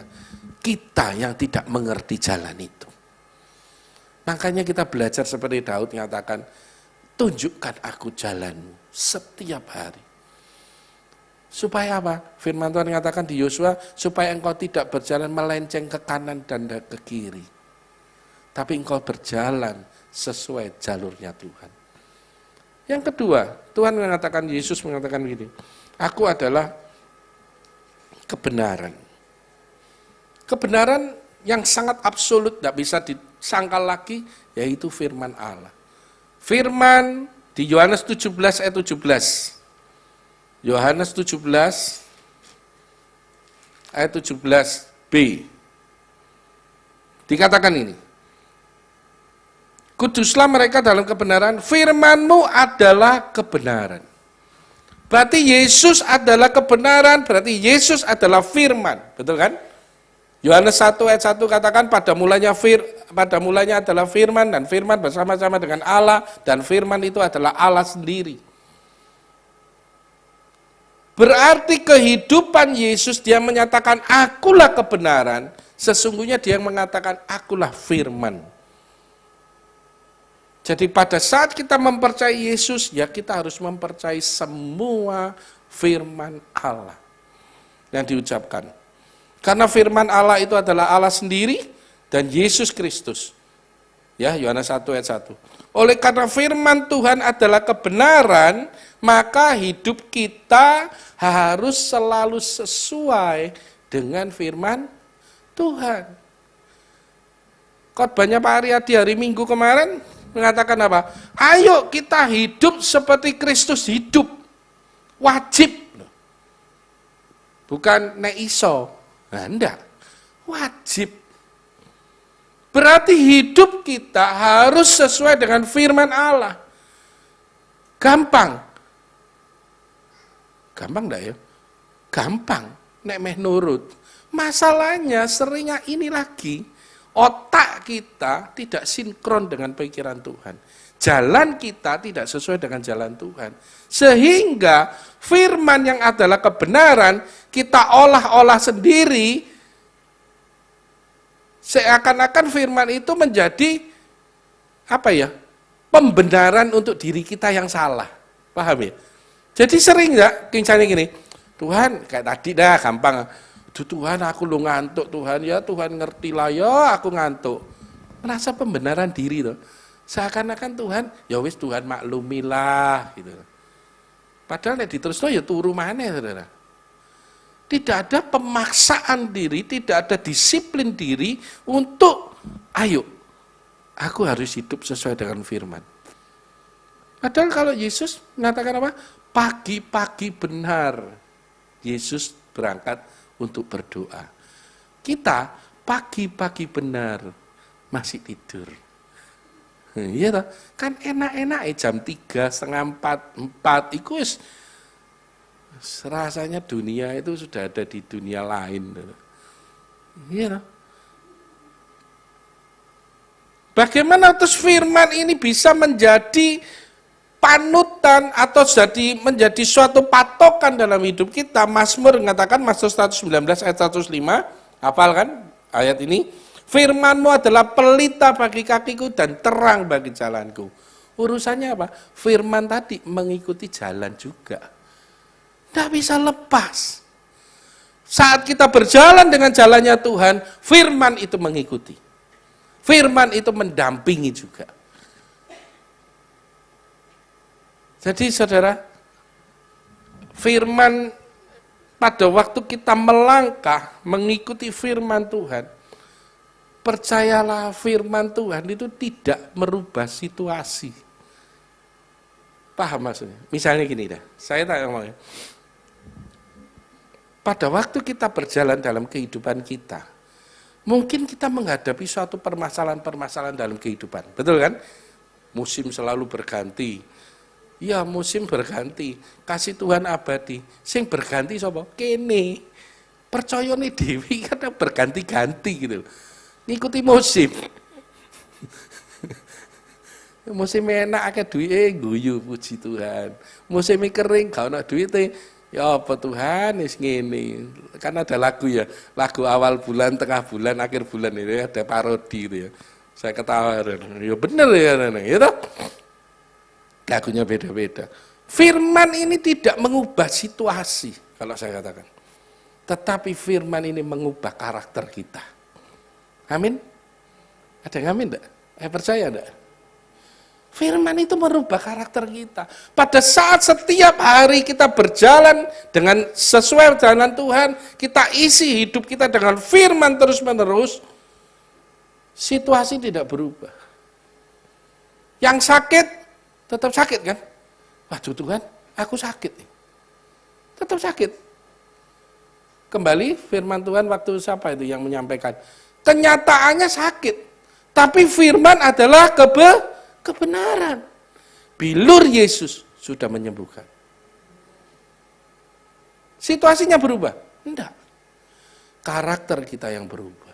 kita yang tidak mengerti jalan itu. Makanya kita belajar seperti Daud mengatakan, tunjukkan aku jalanmu setiap hari. Supaya apa? Firman Tuhan mengatakan di Yosua, supaya engkau tidak berjalan melenceng ke kanan dan ke kiri. Tapi engkau berjalan sesuai jalurnya Tuhan. Yang kedua, Tuhan mengatakan, Yesus mengatakan begini, aku adalah kebenaran. Kebenaran yang sangat absolut, tidak bisa disangkal lagi, yaitu firman Allah. Firman di Yohanes 17 ayat 17. Yohanes 17 ayat 17b. Dikatakan ini. Kuduslah mereka dalam kebenaran, firman-Mu adalah kebenaran. Berarti Yesus adalah kebenaran, berarti Yesus adalah firman. Betul kan? Yohanes 1 ayat 1 katakan pada mulanya adalah firman, dan firman bersama-sama dengan Allah, dan firman itu adalah Allah sendiri. Berarti kehidupan Yesus, dia menyatakan akulah kebenaran, sesungguhnya dia mengatakan akulah firman. Jadi pada saat kita mempercayai Yesus, ya kita harus mempercayai semua firman Allah yang diucapkan. Karena firman Allah itu adalah Allah sendiri dan Yesus Kristus. Ya, Yohanes 1 ayat 1. Oleh karena firman Tuhan adalah kebenaran, maka hidup kita harus selalu sesuai dengan firman Tuhan. Khotbahnya Pak Aryadi hari Minggu kemarin mengatakan apa? Ayo kita hidup seperti Kristus hidup. Wajib. Bukan nek iso. Nah, enggak. Wajib. Berarti hidup kita harus sesuai dengan firman Allah. Gampang. Gampang enggak ya? Gampang. Nek meh nurut. Masalahnya seringnya ini lagi. Otak kita tidak sinkron dengan pikiran Tuhan. Jalan kita tidak sesuai dengan jalan Tuhan. Sehingga firman yang adalah kebenaran, kita olah-olah sendiri, seakan-akan firman itu menjadi apa ya? Pembenaran untuk diri kita yang salah. Paham ya? Jadi sering enggak kincangnya gini, Tuhan kayak tadi dah gampang. Tuhan aku lu ngantuk Tuhan, ya Tuhan ngerti lah ya aku ngantuk. Merasa pembenaran diri tuh. Seakan-akan Tuhan, ya wis Tuhan maklumilah gitu. Padahal nek diterusno ya turu maneh Saudara. Tidak ada pemaksaan diri, tidak ada disiplin diri untuk ayo aku harus hidup sesuai dengan firman. Padahal kalau Yesus mengatakan apa? Pagi-pagi benar Yesus berangkat untuk berdoa. Kita pagi-pagi benar masih tidur. Iya toh, kan enak-enak jam 3, setengah 4 itu rasanya dunia itu sudah ada di dunia lain. Iya toh. Bagaimana terus firman ini bisa menjadi panutan atau menjadi suatu patokan dalam hidup kita? Mazmur mengatakan, Mazmur 119 ayat 105, hafal kan? ayat ini, firman-Mu adalah pelita bagi kakiku dan terang bagi jalanku. Urusannya apa? Firman tadi mengikuti jalan juga. Tidak bisa lepas. Saat kita berjalan dengan jalannya Tuhan, firman itu mengikuti. Firman itu mendampingi juga. Jadi saudara, firman pada waktu kita melangkah mengikuti firman Tuhan, percayalah firman Tuhan itu tidak merubah situasi. Paham maksudnya? Misalnya gini dah, saya tak ngomongnya. Pada waktu kita berjalan dalam kehidupan kita, mungkin kita menghadapi suatu permasalahan-permasalahan dalam kehidupan. Betul kan? Musim selalu berganti. Ya musim berganti. Kasih Tuhan abadi. Sing berganti sapa? Kene. Percayane dewi kan berganti-ganti gitu. Ngikuti musim. Musim enak akeh duwike guyu puji Tuhan. Musim kering gak ono duwite. Ya apa Tuhan wis ngene. Kan ada lagu ya, lagu awal bulan, tengah bulan, akhir bulan itu ada parodi itu ya. Saya ketawa, ya bener ya, ya toh? Lagunya beda-beda. Firman ini tidak mengubah situasi, kalau saya katakan. Tetapi firman ini mengubah karakter kita. Amin? Ada yang amin enggak? Percaya enggak? Firman itu merubah karakter kita. Pada saat setiap hari kita berjalan dengan sesuai jalan Tuhan, kita isi hidup kita dengan firman terus-menerus, situasi tidak berubah. Yang sakit, tetap sakit kan? Waduh Tuhan, aku sakit. Tetap sakit. Kembali firman Tuhan waktu siapa itu yang menyampaikan? Kenyataannya sakit. Tapi firman adalah kebenaran. Bilur Yesus sudah menyembuhkan. Situasinya berubah? Enggak. Karakter kita yang berubah.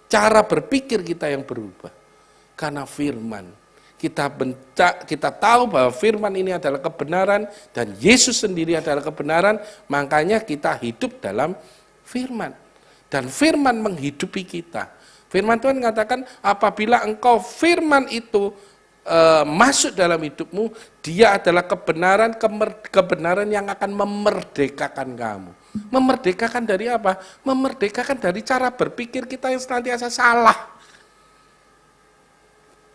Cara berpikir kita yang berubah. Karena firman. Kita tahu bahwa firman ini adalah kebenaran dan Yesus sendiri adalah kebenaran, makanya kita hidup dalam firman. Dan firman menghidupi kita. Firman Tuhan mengatakan apabila engkau firman itu masuk dalam hidupmu, dia adalah kebenaran yang akan memerdekakan kamu. Memerdekakan dari apa? Memerdekakan dari cara berpikir kita yang senantiasa salah.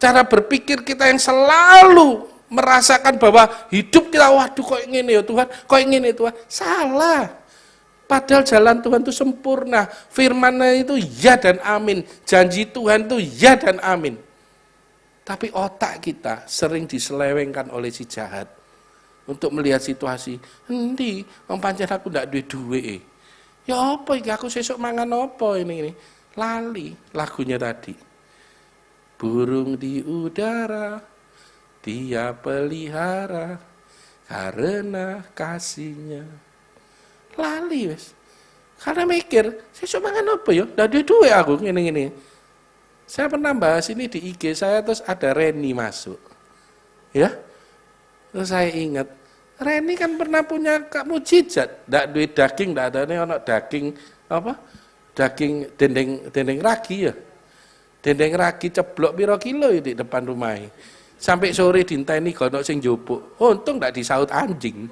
Cara berpikir kita yang selalu merasakan bahwa hidup kita, waduh kok ingin ya Tuhan, kok ingin ya Tuhan. Salah. Padahal jalan Tuhan itu sempurna. Firman-Nya itu ya dan amin. Janji Tuhan itu ya dan amin. Tapi otak kita sering diselewengkan oleh si jahat untuk melihat situasi. Endi, wong pancen aku ndak duwe duwe. Ya apa iki aku sesuk mangan apa ini. Lali lagunya tadi. Burung di udara dia pelihara karena kasihnya. Lali wes. Karena mikir, sesuk mangan apa ya? Ndak duwe duwe aku ngene-ngene. Saya pernah bahas ini di IG saya, terus ada Reni masuk. Ya. Terus saya ingat, Reni kan pernah punya mukjizat, ndak duwe daging, ndak ada ono daging apa? Daging dendeng ragi ya. Dendeng ragi ceblok piro kilo di depan rumahnya. Sampai sore dinteni gono sing njupuk. Untung ndak disaut anjing.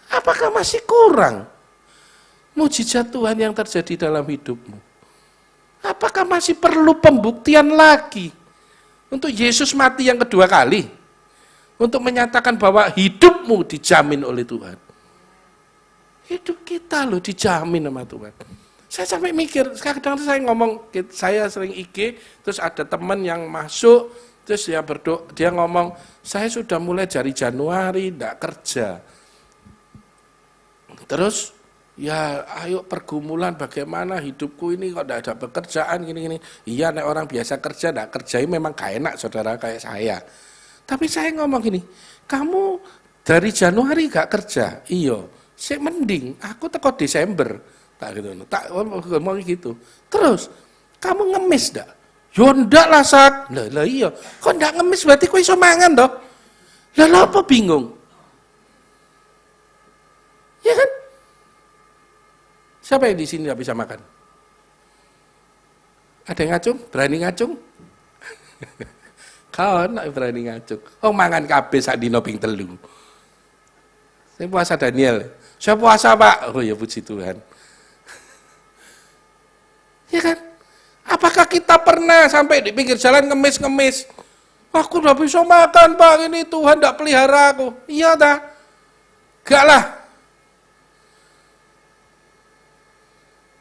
Apakah masih kurang mukjizat Tuhan yang terjadi dalam hidupmu? Apakah masih perlu pembuktian lagi untuk Yesus mati yang kedua kali? Untuk menyatakan bahwa hidupmu dijamin oleh Tuhan. Hidup kita loh dijamin sama Tuhan. Saya sampai mikir, kadang saya ngomong, saya sering IG, terus ada teman yang masuk, terus dia ngomong, saya sudah mulai dari Januari tidak kerja. Terus, ya ayo pergumulan bagaimana hidupku ini kok tidak ada pekerjaan gini-gini. Iya nek orang biasa kerja, tidak kerjai memang gak enak saudara kayak saya. Tapi saya ngomong gini, kamu dari Januari gak kerja? Iya, saya mending, aku teko Desember. Tak gitu, tak ngomong gitu. Terus, kamu ngemis ndak? Yo ndak lah Sak. Lah iya, kok ndak ngemis berarti kowe iso mangan toh? Lah apa bingung? Ya kan? Siapa yang di sini tidak bisa makan? Ada yang ngacung? Berani ngacung? Kau nak berani ngacung. Oh mangan kabeh sak dino ping 3. Saya puasa Daniel. Saya puasa Pak. Oh ya puji Tuhan. Ya kan? Apakah kita pernah sampai di pinggir jalan ngemis-ngemis? Aku udah bisa makan Pak, ini Tuhan tidak pelihara aku. Iya dah. Gak lah.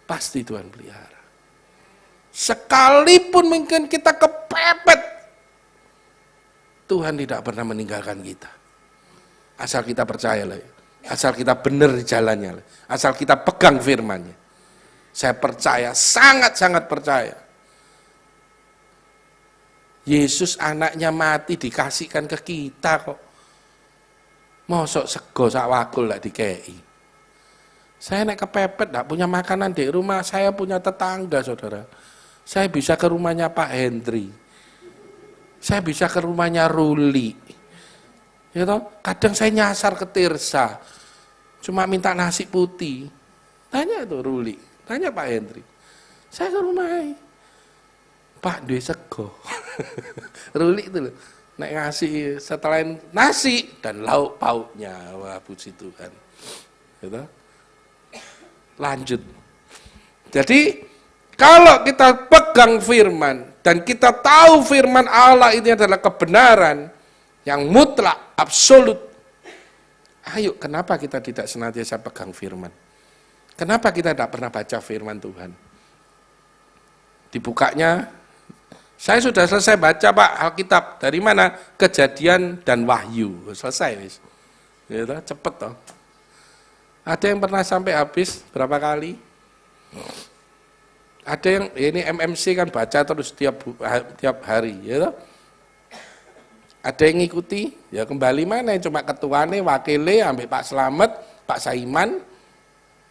Pasti Tuhan pelihara. Sekalipun mungkin kita kepepet, Tuhan tidak pernah meninggalkan kita. Asal kita percaya lah. Asal kita benar di jalannya. Asal kita pegang firman-Nya. Saya percaya, sangat-sangat percaya. Yesus anaknya mati dikasihkan ke kita kok. Mosok sego sak wakul lah dikei. Saya naik kepepet, tidak punya makanan di rumah, saya punya tetangga saudara. Saya bisa ke rumahnya Pak Hendri. Saya bisa ke rumahnya Ruli. Ya toh? Kadang saya nyasar ke Tirsa. Cuma minta nasi putih. Tanya tuh Ruli, tanya Pak Hendri. Saya ke rumahnya. Pak duwe sego. Ruli itu loh. Nek ngasih setelah nasi dan lauk pauknya. Wah puji Tuhan. Gitu. Lanjut. Jadi kalau kita pegang firman dan kita tahu firman Allah ini adalah kebenaran yang mutlak, absolut. Ayo, kenapa kita tidak senantiasa pegang firman? Kenapa kita tidak pernah baca firman Tuhan? Dibukanya, saya sudah selesai baca Pak Alkitab. Dari mana? Kejadian dan Wahyu. Selesai wis. Gitu, cepet toh. Ada yang pernah sampai habis berapa kali? Ada yang ini MMC kan baca terus tiap hari, ya toh? Ada yang ngikuti, ya kembali mana yang cuma ketuane, wakile, ambil Pak Slamet, Pak Saiman,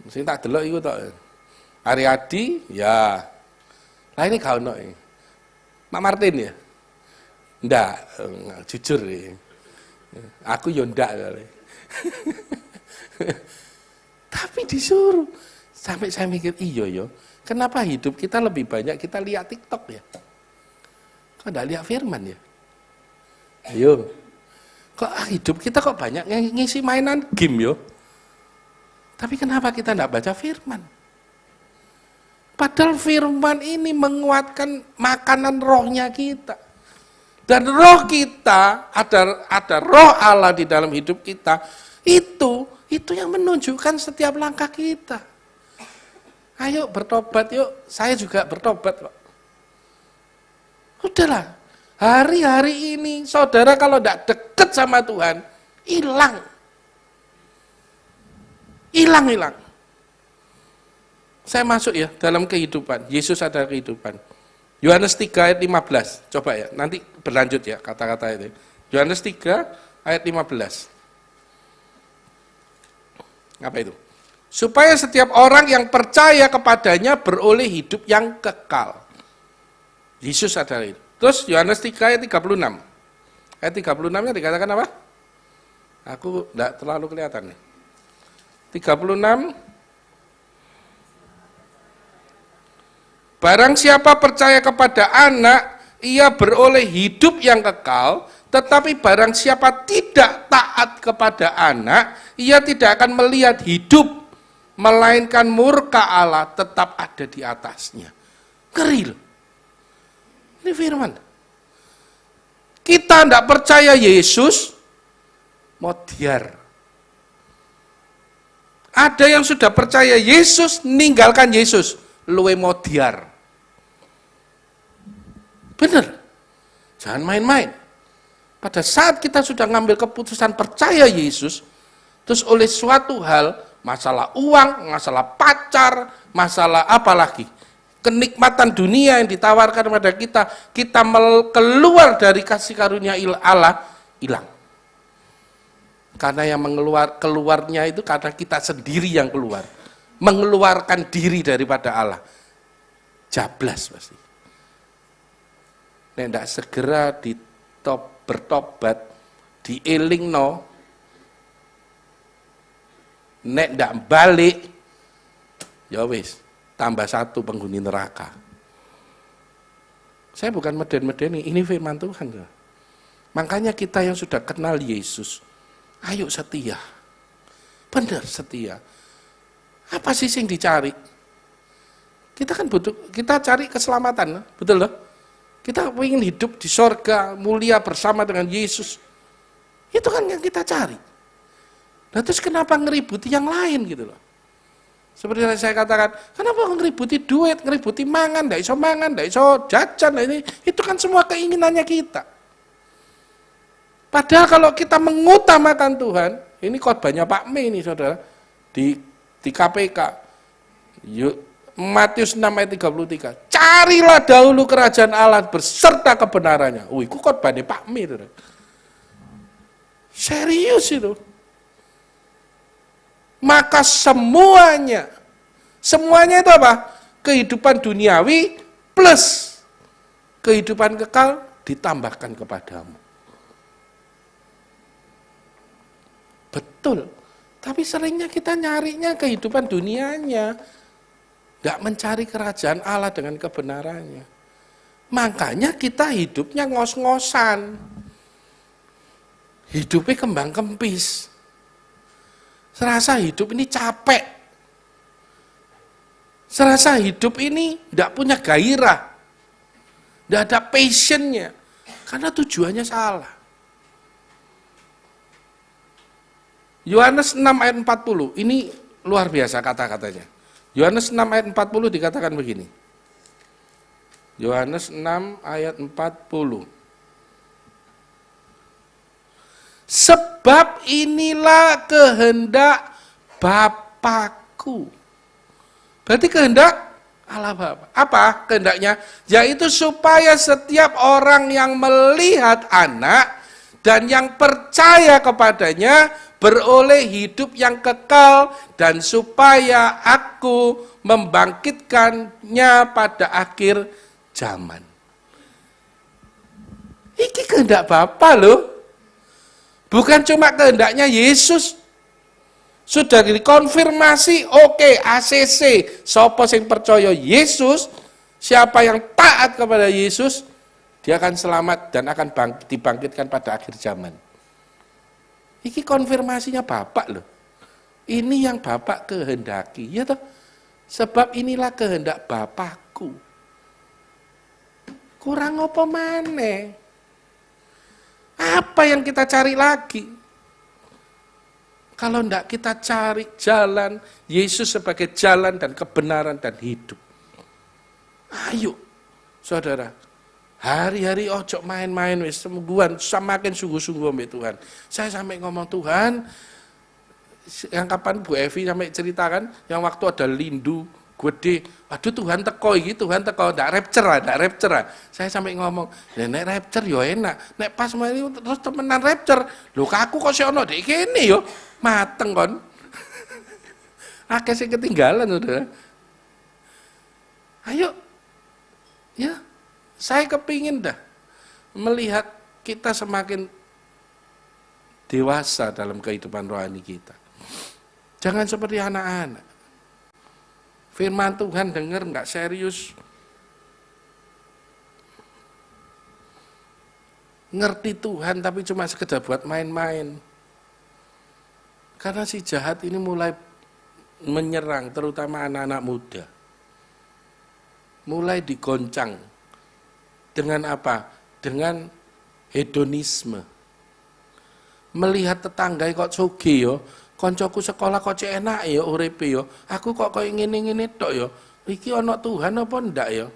mesti tak delok iku toh. Ariadi, ya. Lah ini kau no. Mak Martin ya? Ndak, jujur ya. Aku yo ndak kali. Tapi disuruh. Sampai saya mikir, iya yo. Kenapa hidup kita lebih banyak kita lihat TikTok ya? Kok ndak lihat firman ya? Ayo. Kok hidup kita kok banyak ngisi mainan game yo? Tapi kenapa kita ndak baca firman? Padahal firman ini menguatkan makanan rohnya kita. Dan roh kita, ada roh Allah di dalam hidup kita, itu yang menunjukkan setiap langkah kita. Ayo bertobat yuk, saya juga bertobat kok. Udahlah, hari-hari ini saudara kalau tidak dekat sama Tuhan, hilang. Hilang. Saya masuk ya dalam kehidupan. Yesus adalah kehidupan. Yohanes 3 ayat 15. Coba ya, nanti berlanjut ya kata-kata itu. Yohanes 3 ayat 15. Apa itu? Supaya setiap orang yang percaya kepadanya beroleh hidup yang kekal. Yesus adalah itu. Terus Yohanes 3 ayat 36. Ayat 36-nya dikatakan apa? Aku tidak terlalu kelihatan nih. 36. Barang siapa percaya kepada anak, ia beroleh hidup yang kekal, tetapi barang siapa tidak taat kepada anak, ia tidak akan melihat hidup, melainkan murka Allah tetap ada di atasnya. Ngeri loh. Ini firman. Kita tidak percaya Yesus, modiar. Ada yang sudah percaya Yesus, meninggalkan Yesus, luwe modiar. Benar. Jangan main-main. Pada saat kita sudah ngambil keputusan percaya Yesus, terus oleh suatu hal, masalah uang, masalah pacar, masalah apa lagi, kenikmatan dunia yang ditawarkan kepada kita keluar dari kasih karunia Allah, hilang. Karena yang keluarnya itu karena kita sendiri yang keluar. Mengeluarkan diri daripada Allah. Jablas pasti. Nek ndak segera bertobat, dielingno, nek ndak balik, ya wis, tambah satu penghuni neraka. Saya bukan meden-medeni, ini firman Tuhan. Makanya kita yang sudah kenal Yesus, ayo setia. Benar setia. Apa sih yang dicari? Kita kan butuh, kita cari keselamatan, betul loh? Kita ingin hidup di sorga, mulia bersama dengan Yesus. Itu kan yang kita cari. Nah terus kenapa ngeributi yang lain gitu loh? Seperti yang saya katakan, kenapa ngeributi duit, ngeributi mangan, ndak iso jajan, ini itu kan semua keinginannya kita. Padahal kalau kita mengutamakan Tuhan, ini khotbahnya Pak Me ini saudara, di KPK, Matius 6 ayat 33, carilah dahulu kerajaan Allah berserta kebenarannya. Itu khotbahnya Pak Me. Saudara. Serius itu. Maka semuanya itu apa? Kehidupan duniawi plus kehidupan kekal ditambahkan kepadamu. Betul, tapi seringnya kita nyarinya kehidupan dunianya, gak mencari kerajaan Allah dengan kebenarannya. Makanya kita hidupnya ngos-ngosan, hidupnya kembang kempis. Serasa hidup ini capek. Serasa hidup ini tidak punya gairah. Tidak ada passionnya. Karena tujuannya salah. Yohanes 6 ayat 40. Ini luar biasa kata-katanya. Yohanes 6 ayat 40 dikatakan begini. Yohanes 6 ayat 40. Sebab inilah kehendak Bapakku. Berarti kehendak Allah Bapa. Apa kehendaknya? Yaitu supaya setiap orang yang melihat anak dan yang percaya kepadanya beroleh hidup yang kekal, dan supaya aku membangkitkannya pada akhir zaman. Ini kehendak Bapa loh. Bukan cuma kehendaknya Yesus. Sudah dikonfirmasi, oke, ACC. Siapa yang percaya Yesus, siapa yang taat kepada Yesus, dia akan selamat dan akan dibangkitkan pada akhir zaman. Ini konfirmasinya Bapak loh. Ini yang Bapak kehendaki. Ya toh? Sebab inilah kehendak Bapakku. Kurang apa maneh? Apa yang kita cari lagi? Kalau enggak kita cari jalan Yesus sebagai jalan dan kebenaran dan hidup. Ayo, saudara, hari-hari ojo main-main wis semingguan, semakin sungguh-sungguh mbek Tuhan. Saya sampai ngomong Tuhan, yang kapan Bu Evi sampai ceritakan, yang waktu ada lindu gede, aduh Tuhan teko iki, Tuhan teko, ndak rapture. Saya sampai ngomong, nek rapture yo enak, nek pas mari terus temenan rapture, lho aku kok sik ono ndek kene yo, mateng kon. Akeh sing ketinggalan Saudara. Ayo, ya, saya kepingin dah melihat kita semakin dewasa dalam kehidupan rohani kita. Jangan seperti anak-anak. Firman Tuhan dengar nggak serius, ngerti Tuhan tapi cuma sekedar buat main-main. Karena si jahat ini mulai menyerang terutama anak-anak muda. Mulai digoncang dengan apa? Dengan hedonisme. Melihat tetangga kok sugih yo, koncoku sekolah kok cek enak ya uripe ya. Aku kok koyo ngene-ngene tok ya. Iki ana Tuhan apa ndak ya?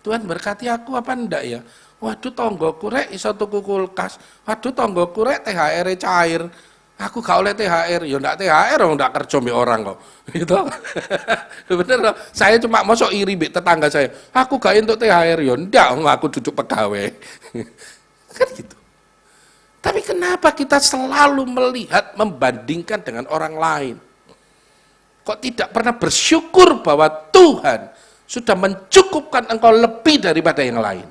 Tuhan berkati aku apa ndak ya? Waduh tanggoku rek iso tuku kulkas. Waduh tanggoku rek THR-e cair. Aku gak oleh THR, ya ndak THR wong ndak kerja mbek orang kok. Gitu. Bener loh. Saya cuma mosok iri mbek tetangga saya. Aku gak entuk THR ya ndak aku duduk pegawai. Kan gitu. Tapi kenapa kita selalu melihat, membandingkan dengan orang lain? Kok tidak pernah bersyukur bahwa Tuhan sudah mencukupkan engkau lebih daripada yang lain?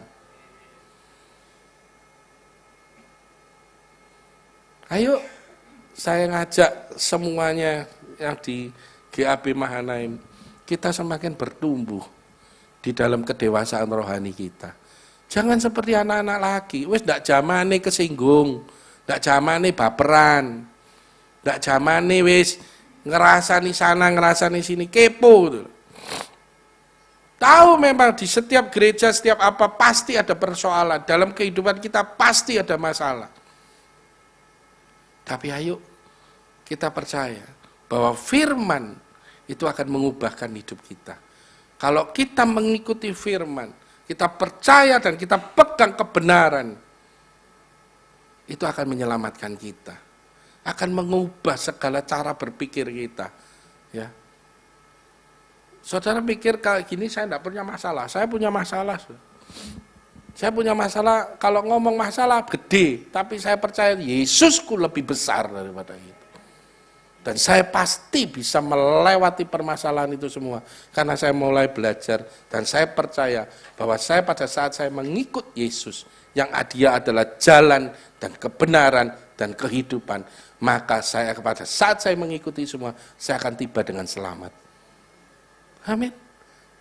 Ayo, saya ngajak semuanya yang di GAB Mahanaim, kita semakin bertumbuh di dalam kedewasaan rohani kita. Jangan seperti anak-anak lagi, wis ndak zamane kesinggung, ndak zamane baperan, ndak zamane wis ngerasani sana, ngerasani sini, kepo gitu. Tahu memang di setiap gereja, setiap apa pasti ada persoalan, dalam kehidupan kita pasti ada masalah. Tapi ayo kita percaya bahwa firman itu akan mengubahkan hidup kita. Kalau kita mengikuti firman, kita percaya dan kita pegang kebenaran, itu akan menyelamatkan kita, akan mengubah segala cara berpikir kita. Ya, saudara pikir kayak gini, saya tidak punya masalah. Saya punya masalah. Saya punya masalah, kalau ngomong masalah gede, tapi saya percaya Yesusku lebih besar daripada itu. Dan saya pasti bisa melewati permasalahan itu semua. Karena saya mulai belajar dan saya percaya bahwa saya pada saat saya mengikut Yesus, yang Dia adalah jalan dan kebenaran dan kehidupan, maka saya pada saat saya mengikuti semua, saya akan tiba dengan selamat. Amin.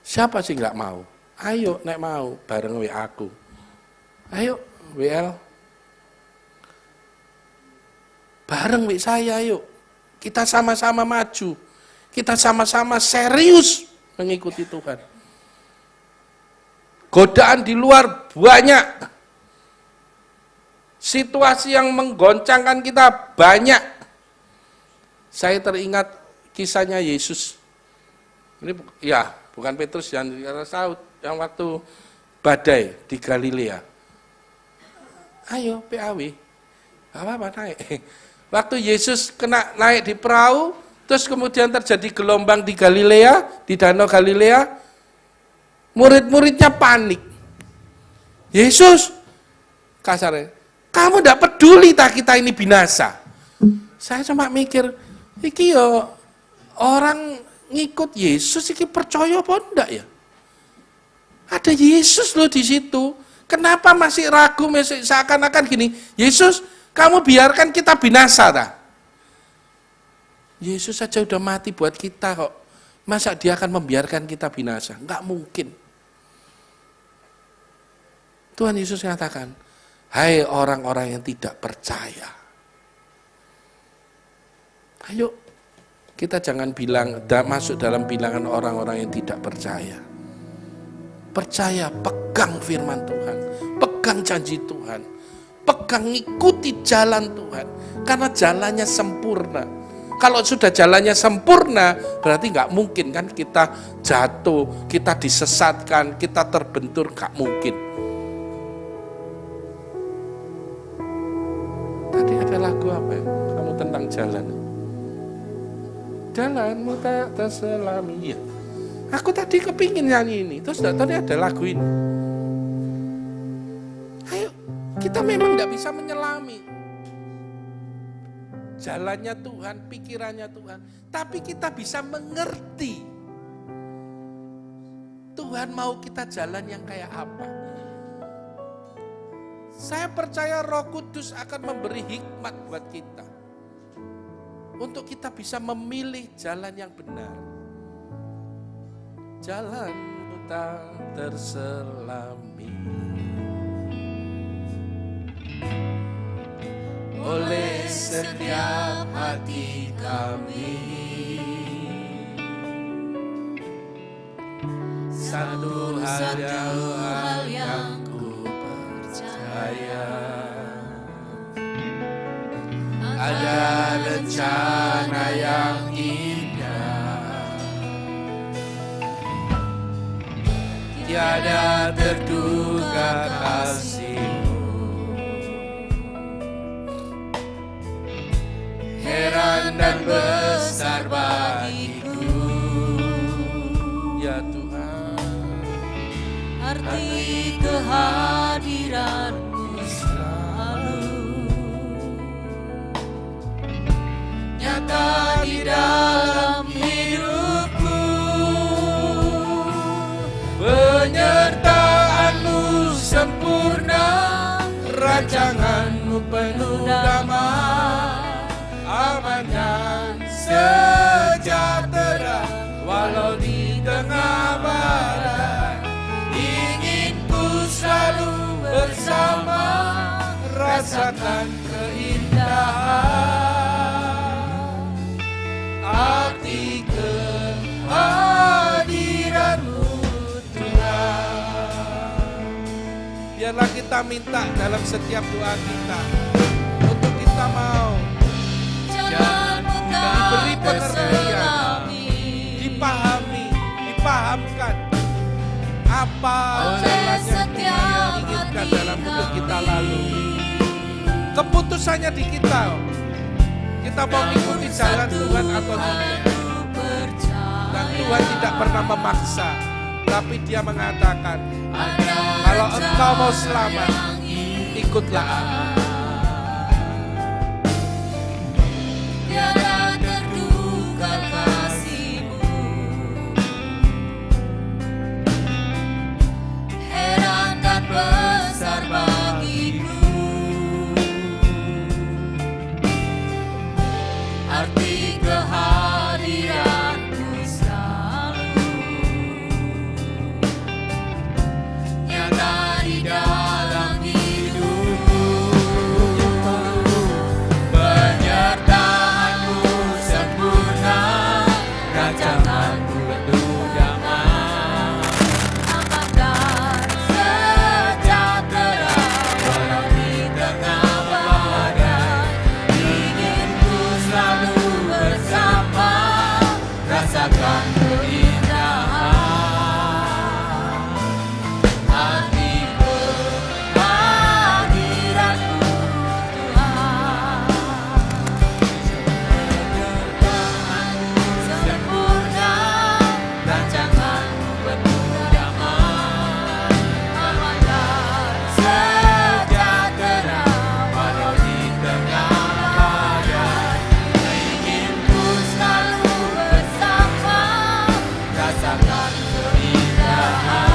Siapa sih nggak mau? Ayo nek mau bareng aku. Ayo WL. Bareng saya ayo. Kita sama-sama maju. Kita sama-sama serius mengikuti Tuhan. Godaan di luar banyak. Situasi yang menggoncangkan kita banyak. Saya teringat kisahnya Yesus. Ini ya, bukan Petrus yang Saud yang waktu badai di Galilea. Ayo PAW. Apa naik. Waktu Yesus kena naik di perahu, terus kemudian terjadi gelombang di Galilea, di Danau Galilea, murid-muridnya panik. Yesus, kasarnya, kamu tidak peduli tak kita ini binasa. Saya cuma mikir, iki yo orang ngikut Yesus, iki percaya apa enggak ya? Ada Yesus loh di situ. Kenapa masih ragu, masih seakan-akan gini, Yesus, kamu biarkan kita binasa tak? Yesus saja udah mati buat kita kok. Masa Dia akan membiarkan kita binasa? Enggak mungkin. Tuhan Yesus mengatakan, hai orang-orang yang tidak percaya. Ayo, kita jangan masuk dalam bilangan orang-orang yang tidak percaya. Percaya, pegang firman Tuhan, pegang janji Tuhan, pegang ikuti jalan Tuhan, karena jalannya sempurna. Kalau sudah jalannya sempurna, berarti nggak mungkin kan kita jatuh, kita disesatkan, kita terbentur, nggak mungkin. Tadi ada lagu apa ya? Kamu tentang jalan. Jalanmu tak terselami. Ya. Aku tadi kepingin nyanyi ini, terus tadi ada lagu ini. Ayo, kita memang tidak bisa menyelami jalannya Tuhan, pikirannya Tuhan, tapi kita bisa mengerti Tuhan mau kita jalan yang kayak apa. Saya percaya Roh Kudus akan memberi hikmat buat kita untuk kita bisa memilih jalan yang benar. Jalanmu tak terselami oleh setiap hati kami. Satu hal yang ku percaya, ada rencana yang indah, tiada terduga kasih-Mu. Heran dan besar bagiku, ya Tuhan,
arti kehadiran-Mu selalu nyata di dalam hidupku.
Penyertaan-Mu sempurna, rancangan-Mu penuh damai, aman dan sejahtera, walau di rasakan keindahan arti kehadiran-Mu Tuhan. Biarlah kita minta dalam setiap doa kita untuk kita mau diberi pengertian, dipahamkan apa jalan yang Tuhan inginkan dalam hidup kita lalui. Keputusannya di kita. Kita mau mengikuti jalan Tuhan atau tidak. Dan Tuhan tidak pernah memaksa, tapi Dia mengatakan, kalau engkau mau selamat, ikutlah Aku.
Tiada terduga kasih-Mu, heran dan besar bagiku, arti kehadiran-Mu selalu nyata di dalam hidupku.
Penyertaan-Mu sempurna, rancangan-Mu penuh damai.
Aman dan sejahtera
Walau di tengah badai, inginku selalu bersama, rasakan keindahan arti kehadiran-Mu
Tuhan.
Penyertaan-Mu sempurna, rancangan-Mu penuh damai.
Aman dan sejahtera
Walau di tengah badai, inginku selalu bersama, rasakan keindahan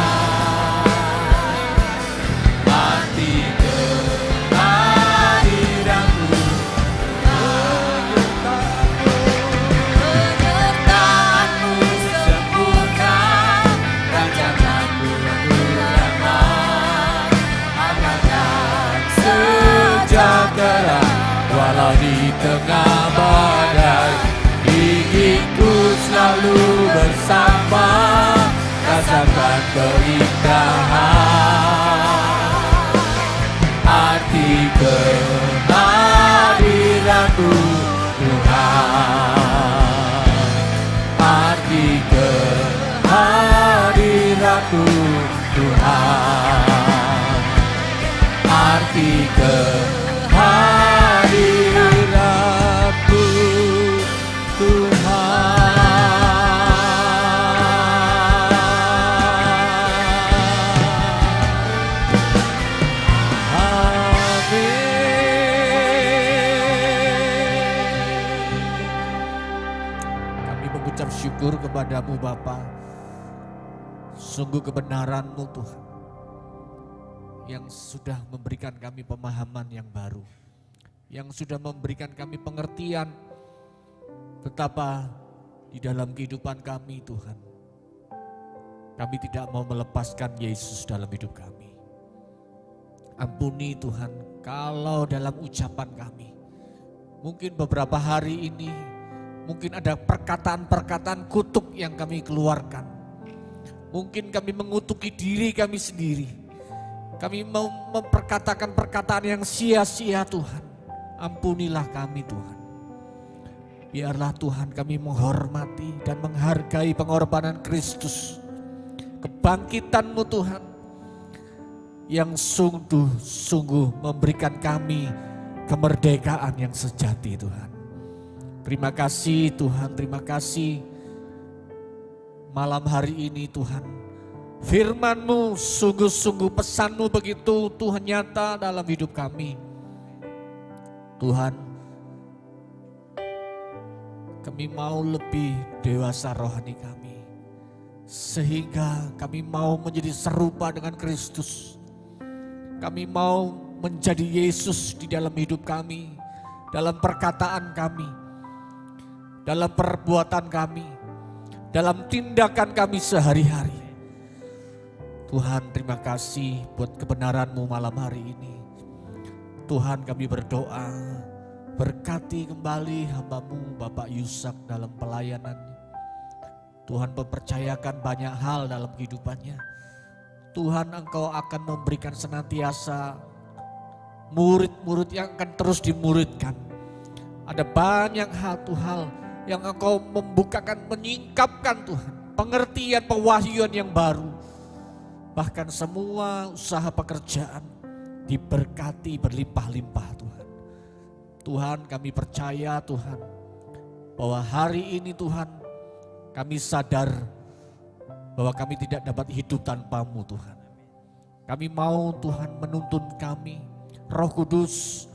arti kehadiran-Mu.
penyertaan-Mu sempurna,
Rancangan-Mu penuh damai, aman dan sejahtera. Walau di tengah badai, inginku selalu bersama, rasakan keindahan arti kehadiran-Mu Tuhan, arti kehadiran-Mu Tuhan, arti kehadiran-Mu
Kami mengucap syukur kepada-Mu Bapa. Sungguh kebenaran-Mu Tuhan, yang sudah memberikan kami pemahaman yang baru, yang sudah memberikan kami pengertian betapa di dalam kehidupan kami Tuhan, kami tidak mau melepaskan Yesus dalam hidup kami. Ampuni Tuhan kalau dalam ucapan kami, mungkin beberapa hari ini, mungkin ada perkataan-perkataan kutuk yang kami keluarkan. Mungkin kami mengutuki diri kami sendiri. Kami mau memperkatakan perkataan yang sia-sia Tuhan. Ampunilah kami Tuhan. Biarlah Tuhan kami menghormati dan menghargai pengorbanan Kristus. Kebangkitan-Mu Tuhan yang sungguh-sungguh memberikan kami kemerdekaan yang sejati Tuhan. Terima kasih Tuhan, terima kasih malam hari ini Tuhan. Firman-Mu sungguh-sungguh, pesan-Mu begitu Tuhan nyata dalam hidup kami. Tuhan, kami mau lebih dewasa rohani kami. Sehingga kami mau menjadi serupa dengan Kristus. Kami mau menjadi Yesus di dalam hidup kami, dalam perkataan kami, dalam perbuatan kami, dalam tindakan kami sehari-hari. Tuhan, terima kasih buat kebenaran-Mu malam hari ini. Tuhan kami berdoa, berkati kembali hamba-Mu Bapak Yusak dalam pelayanannya. Tuhan mempercayakan banyak hal dalam kehidupannya. Tuhan, Engkau akan memberikan senantiasa murid-murid yang akan terus dimuridkan. Ada banyak hal yang Engkau membukakan, menyingkapkan Tuhan. Pengertian, pewahyuan yang baru. Bahkan semua usaha pekerjaan diberkati berlimpah-limpah Tuhan. Tuhan, kami percaya Tuhan, bahwa hari ini Tuhan, kami sadar bahwa kami tidak dapat hidup tanpa-Mu Tuhan. Kami mau Tuhan menuntun kami. Roh Kudus,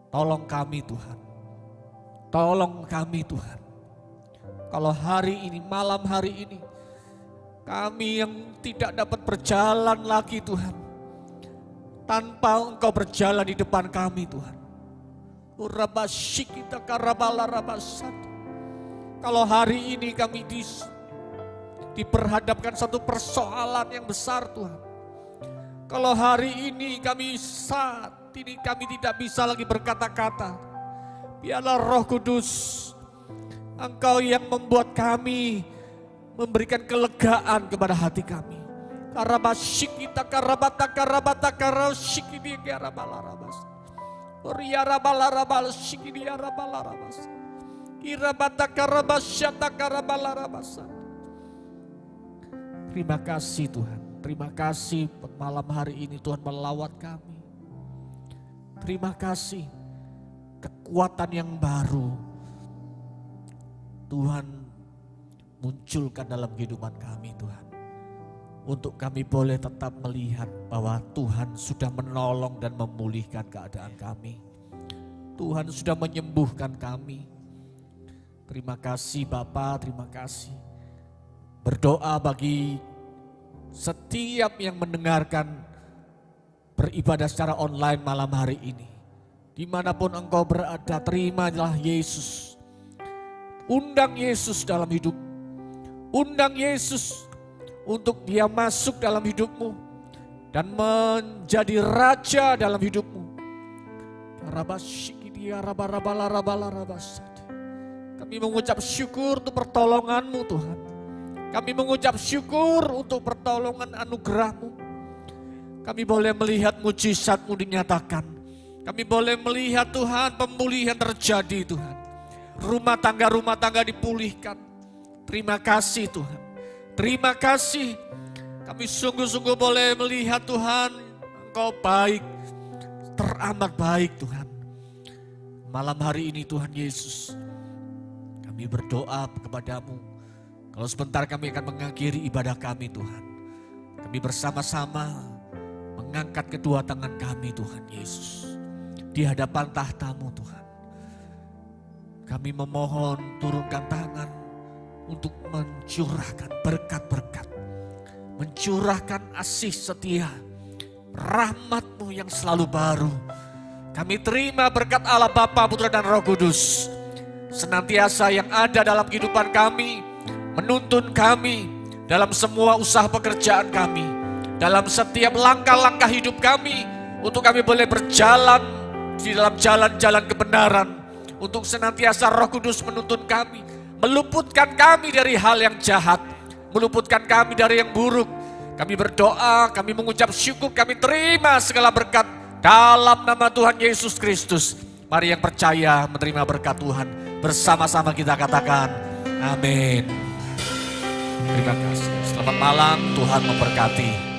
tolong kami Tuhan. Tolong kami Tuhan. Kalau hari ini, malam hari ini, kami yang tidak dapat berjalan lagi Tuhan, tanpa Engkau berjalan di depan kami Tuhan. Kalau hari ini kami diperhadapkan satu persoalan yang besar Tuhan. Kalau hari ini kami saat ini kami tidak bisa lagi berkata-kata. Biarlah Roh Kudus, Engkau yang membuat kami memberikan kelegaan kepada hati kami. Karabashikita karabata karabata karashikidi karabalarabas. Oriarabalarabal shikidi arabalarabas. Irabata karabasyata karabalarabas. Terima kasih Tuhan. Terima kasih malam hari ini Tuhan melawat kami. Terima kasih kekuatan yang baru Tuhan munculkan dalam kehidupan kami Tuhan. Untuk kami boleh tetap melihat bahwa Tuhan sudah menolong dan memulihkan keadaan kami. Tuhan sudah menyembuhkan kami. Terima kasih Bapa, terima kasih. Berdoa bagi setiap yang mendengarkan beribadah secara online malam hari ini. Dimanapun engkau berada, terimalah Yesus. Undang Yesus dalam hidup. Undang Yesus untuk Dia masuk dalam hidupmu dan menjadi raja dalam hidupmu. Kami mengucap syukur untuk pertolongan-Mu Tuhan. Kami mengucap syukur untuk pertolongan anugerah-Mu. Kami boleh melihat mujizat-Mu dinyatakan. Kami boleh melihat Tuhan pemulihan terjadi Tuhan. Rumah tangga dipulihkan. Terima kasih Tuhan. Terima kasih. Kami sungguh-sungguh boleh melihat Tuhan, Engkau baik. Teramat baik Tuhan. Malam hari ini Tuhan Yesus, kami berdoa kepadamu. Kalau sebentar kami akan mengakhiri ibadah kami Tuhan. Kami bersama-sama mengangkat kedua tangan kami Tuhan Yesus. Di hadapan tahta-Mu Tuhan. Kami memohon turunkan tangan untuk mencurahkan berkat-berkat. Mencurahkan asih setia. Rahmat-Mu yang selalu baru. Kami terima berkat Allah Bapa, Putra dan Roh Kudus. Senantiasa yang ada dalam kehidupan kami. Menuntun kami dalam semua usaha pekerjaan kami. Dalam setiap langkah-langkah hidup kami. Untuk kami boleh berjalan di dalam jalan-jalan kebenaran. Untuk senantiasa Roh Kudus menuntun kami. Meluputkan kami dari hal yang jahat. Meluputkan kami dari yang buruk. Kami berdoa, kami mengucap syukur, kami terima segala berkat dalam nama Tuhan Yesus Kristus. Mari yang percaya menerima berkat Tuhan. Bersama-sama kita katakan amin. Terima kasih. Selamat malam, Tuhan memberkati.